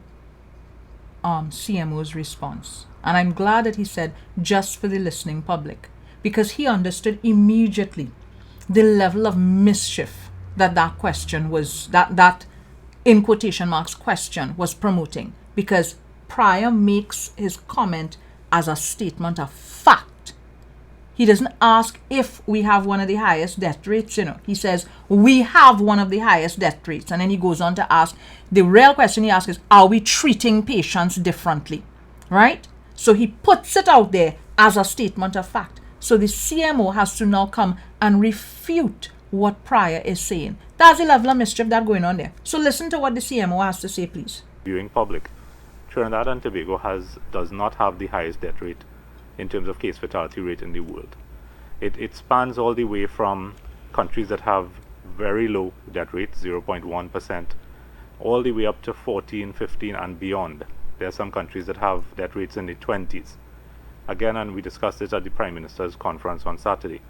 CMO's response. And I'm glad that he said just for the listening public, because he understood immediately the level of mischief that question was, that in quotation marks question was promoting, because Pryor makes his comment as a statement of fact. He doesn't ask if we have one of the highest death rates, He says we have one of the highest death rates. And then he goes on to ask, the real question he asks is, are we treating patients differently? Right? So he puts it out there as a statement of fact. So the CMO has to now come and refute what Pryor is saying. That's the level of mischief that's going on there. So listen to what the CMO has to say, please. viewing public. Trinidad and Tobago does not have the highest death rate in terms of case fatality rate in the world. It spans all the way from countries that have very low death rates, 0.1%, all the way up to 14, 15 and beyond. There are some countries that have death rates in the 20s. Again, and we discussed this at the Prime Minister's conference on Saturday,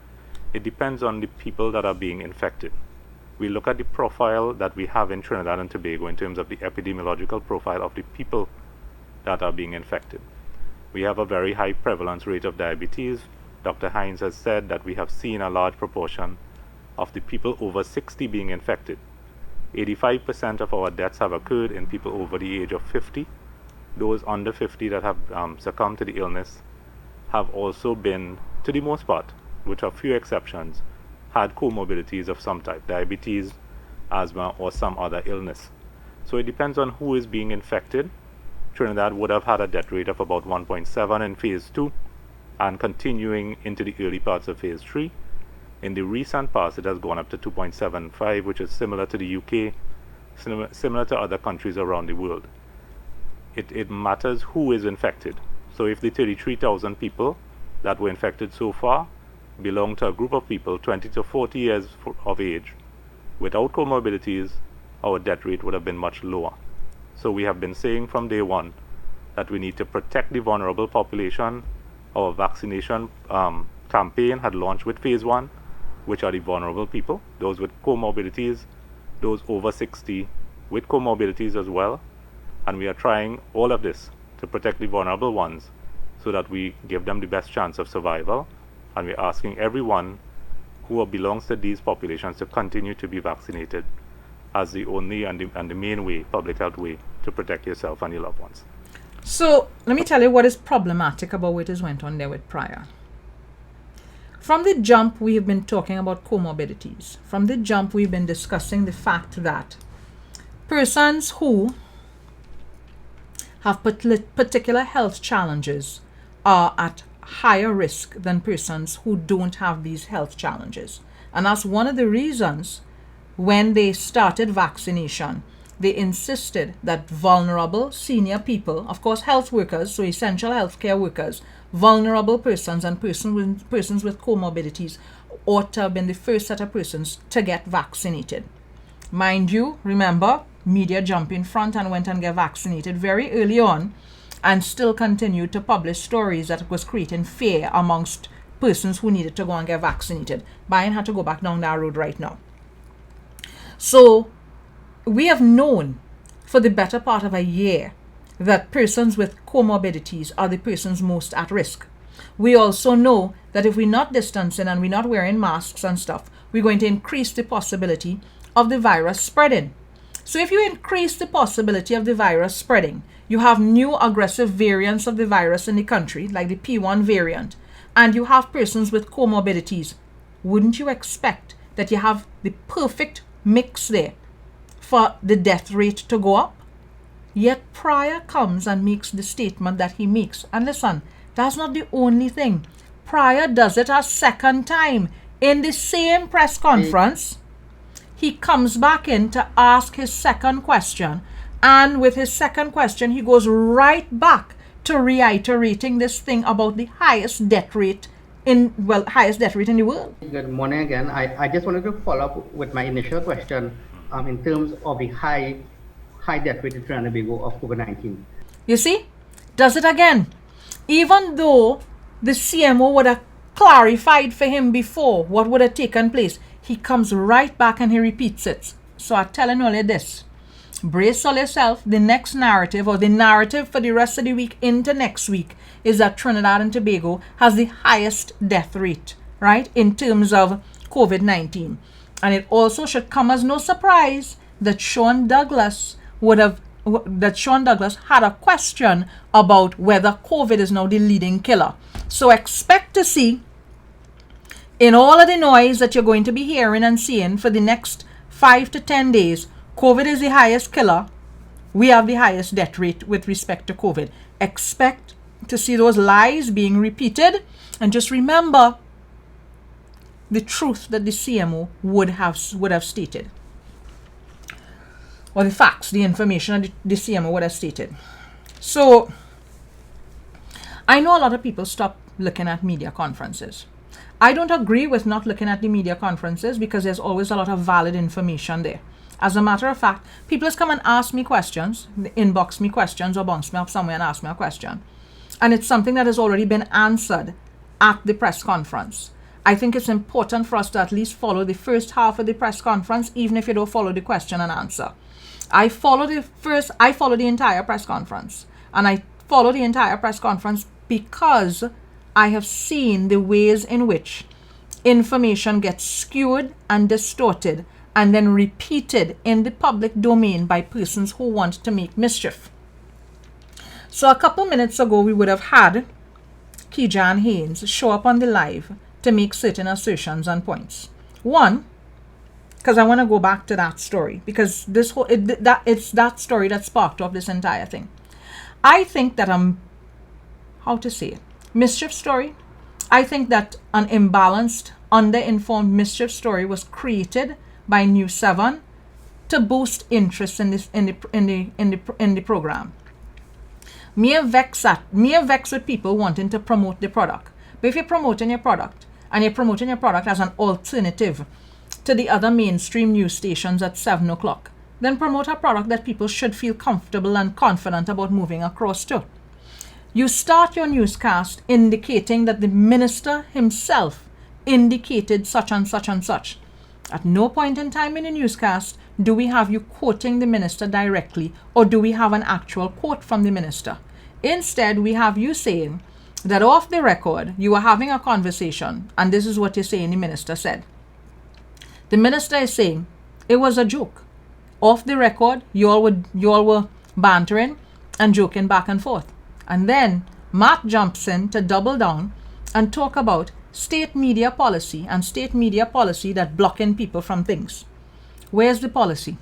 it depends on the people that are being infected. We look at the profile that we have in Trinidad and Tobago in terms of the epidemiological profile of the people that are being infected. We have a very high prevalence rate of diabetes. Dr. Hines has said that we have seen a large proportion of the people over 60 being infected. 85% of our deaths have occurred in people over the age of 50. Those under 50 that have succumbed to the illness have also been, to the most part, with a few exceptions, had comorbidities of some type, diabetes, asthma, or some other illness. So it depends on who is being infected. Trinidad would have had a death rate of about 1.7 in phase 2 and continuing into the early parts of phase 3. In the recent past, it has gone up to 2.75, which is similar to the UK, similar to other countries around the world. It matters who is infected. So if the 33,000 people that were infected so far belong to a group of people 20 to 40 years of age without comorbidities, our death rate would have been much lower. So we have been saying from day one that we need to protect the vulnerable population. Our vaccination campaign had launched with phase 1, which are the vulnerable people, those with comorbidities, those over 60 with comorbidities as well. And we are trying all of this to protect the vulnerable ones so that we give them the best chance of survival. And we're asking everyone who belongs to these populations to continue to be vaccinated as the only and the main way, public health way, to protect yourself and your loved ones. So let me tell you what is problematic about what is went on there with Pryor. From the jump, we have been talking about comorbidities. From the jump, we've been discussing the fact that persons who have particular health challenges are at higher risk than persons who don't have these health challenges. And that's one of the reasons when they started vaccination, they insisted that vulnerable senior people, of course health workers, so essential healthcare workers, vulnerable persons and persons with comorbidities ought to have been the first set of persons to get vaccinated. Mind you, remember, media jumped in front and went and get vaccinated very early on and still continued to publish stories that was creating fear amongst persons who needed to go and get vaccinated. Biden had to go back down that road right now. So we have known for the better part of a year that persons with comorbidities are the persons most at risk. We also know that if we're not distancing and we're not wearing masks and stuff, we're going to increase the possibility of the virus spreading. So if you increase the possibility of the virus spreading, you have new aggressive variants of the virus in the country, like the P1 variant. and you have persons with comorbidities, wouldn't you expect that you have the perfect mix there for the death rate to go up? Yet Pryor comes and makes the statement that he makes. And listen, that's not the only thing. Pryor does it a second time. In the same press conference, he comes back in to ask his second question. And with his second question, he goes right back to reiterating this thing about the highest death rate in the world. Good morning again. I just wanted to follow up with my initial question in terms of the high death rate in Trinidad and Tobago of COVID-19. You see, does it again. Even though the CMO would have clarified for him before what would have taken place, he comes right back and he repeats it. So I'm telling you this. Brace all yourself. The next narrative, or the narrative for the rest of the week into next week, is that Trinidad and Tobago has the highest death rate, right, in terms of COVID-19. And it also should come as no surprise that Sean Douglas had a question about whether COVID is now the leading killer. So expect to see, in all of the noise that you're going to be hearing and seeing for the next 5 to 10 days, COVID is the highest killer. We have the highest death rate with respect to COVID. Expect to see those lies being repeated, and just remember the truth that the CMO would have stated, or the facts, the information that the CMO would have stated. So I know a lot of people stop looking at media conferences. I don't agree with not looking at the media conferences because there's always a lot of valid information there. As a matter of fact, people just come and ask me questions, inbox me questions, or bounce me up somewhere and ask me a question. And it's something that has already been answered at the press conference. I think it's important for us to at least follow the first half of the press conference, even if you don't follow the question and answer. I follow the entire press conference. And I follow the entire press conference because I have seen the ways in which information gets skewed and distorted and then repeated in the public domain by persons who want to make mischief. So a couple minutes ago, we would have had Kejan Haynes show up on the live to make certain assertions and points. One, because I want to go back to that story, because it's that story that sparked off this entire thing. I think that mischief story. I think that an imbalanced, underinformed mischief story was created by News 7 to boost interest in the program. Me vex with people wanting to promote the product. But if you're promoting your product, and you're promoting your product as an alternative to the other mainstream news stations at 7 o'clock, then promote a product that people should feel comfortable and confident about moving across to. You start your newscast indicating that the minister himself indicated such and such and such. At no point in time in the newscast do we have you quoting the minister directly, or do we have an actual quote from the minister. Instead, we have you saying that off the record, you were having a conversation, and this is what you're saying the minister said. The minister is saying it was a joke. Off the record, you all were bantering and joking back and forth. And then Matt jumps in to double down and talk about state media policy and state media policy that blocking people from things. Where's the policy?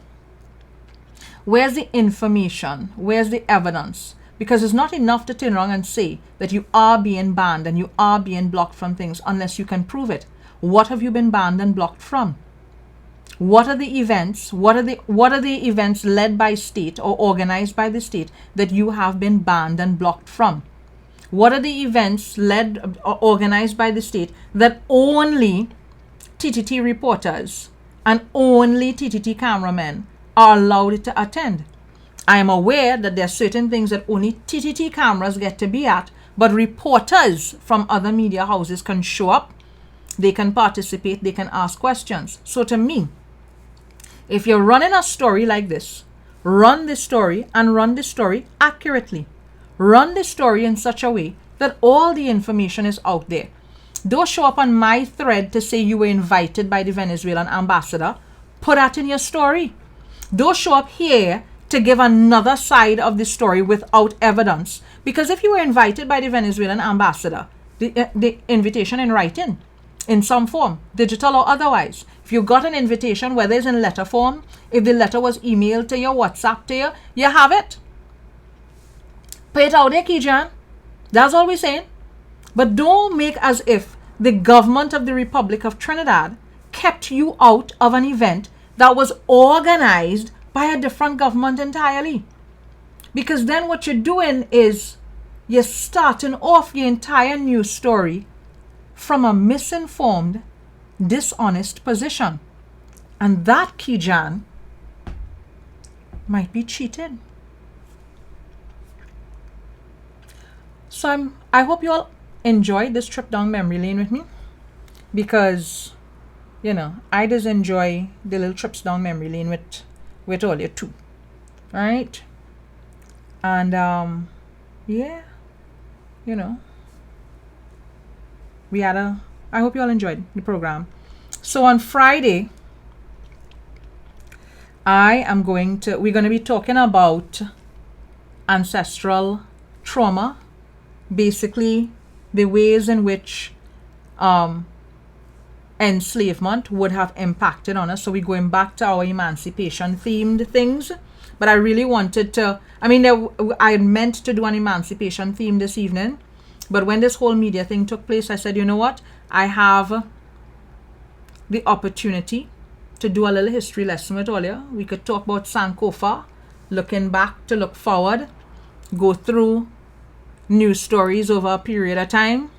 Where's the information? Where's the evidence? Because it's not enough to turn around and say that you are being banned and you are being blocked from things unless you can prove it. What have you been banned and blocked from? What are the events? What are the events led by state or organized by the state that you have been banned and blocked from? What are the events led or organized by the state that only TTT reporters and only TTT cameramen are allowed to attend? I am aware that there are certain things that only TTT cameras get to be at, but reporters from other media houses can show up, they can participate, they can ask questions. So to me, if you're running a story like this, run the story and run the story accurately. Run the story in such a way that all the information is out there. Don't show up on my thread to say you were invited by the Venezuelan ambassador. Put that in your story. Don't show up here to give another side of the story without evidence. Because if you were invited by the Venezuelan ambassador, the invitation in writing, in some form, digital or otherwise. If you got an invitation, whether it's in letter form, if the letter was emailed to you, WhatsApp to you, you have it. Pay it out there, Kijan. That's all we're saying. But don't make as if the government of the Republic of Trinidad kept you out of an event that was organized by a different government entirely. Because then what you're doing is you're starting off your entire news story from a misinformed, dishonest position. And that, Kijan, might be cheating. So I hope you all enjoyed this trip down memory lane with me, because, you know, I just enjoy the little trips down memory lane with all you too. All right? And, yeah, you know, I hope you all enjoyed the program. So on Friday, we're going to be talking about ancestral trauma, basically the ways in which enslavement would have impacted on us. So we're going back to our emancipation themed things, but I really wanted to, I meant to do an emancipation theme this evening, but when this whole media thing took place, I said, you know what, I have the opportunity to do a little history lesson with all you. We could talk about Sankofa, looking back to look forward, go through news stories over a period of time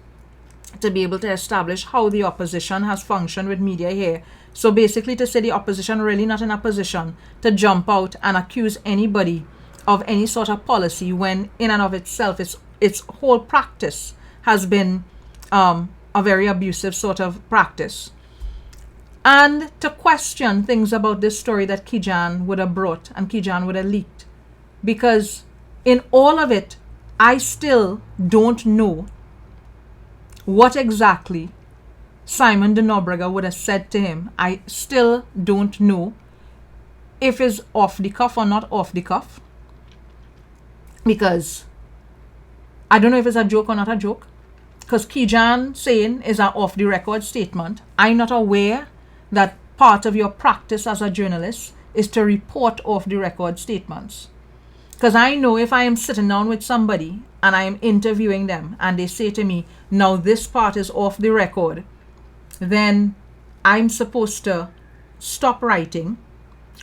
to be able to establish how the opposition has functioned with media here. So basically to say the opposition really not in a position to jump out and accuse anybody of any sort of policy when in and of itself its whole practice has been a very abusive sort of practice. And to question things about this story that Kijan would have brought and Kijan would have leaked. Because in all of it, I still don't know what exactly Simon de Nobrega would have said to him. I still don't know if it's off the cuff or not off the cuff. Because I don't know if it's a joke or not a joke. Because Kijan saying is an off the record statement. I'm not aware that part of your practice as a journalist is to report off the record statements. Because I know if I am sitting down with somebody and I am interviewing them and they say to me, now this part is off the record, then I'm supposed to stop writing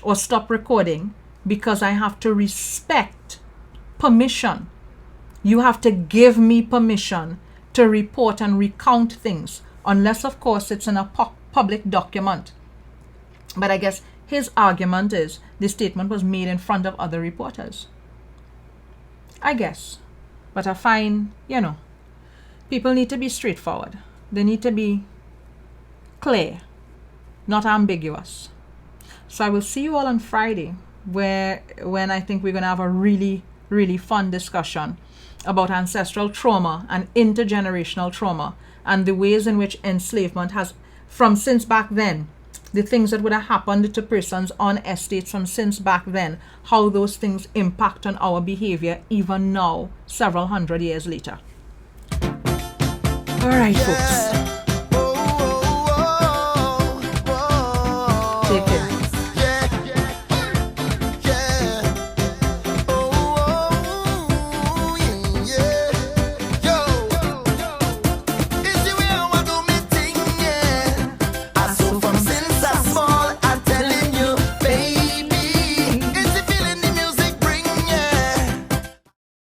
or stop recording because I have to respect permission. You have to give me permission to report and recount things, unless of course it's in a public document. But I guess his argument is the statement was made in front of other reporters. I guess. But I find, people need to be straightforward. They need to be clear, not ambiguous. So I will see you all on Friday, when I think we're going to have a really, really fun discussion about ancestral trauma and intergenerational trauma and the ways in which enslavement has, since back then, the things that would have happened to persons on estates from since back then, how those things impact on our behavior even now, several hundred years later. All right, folks.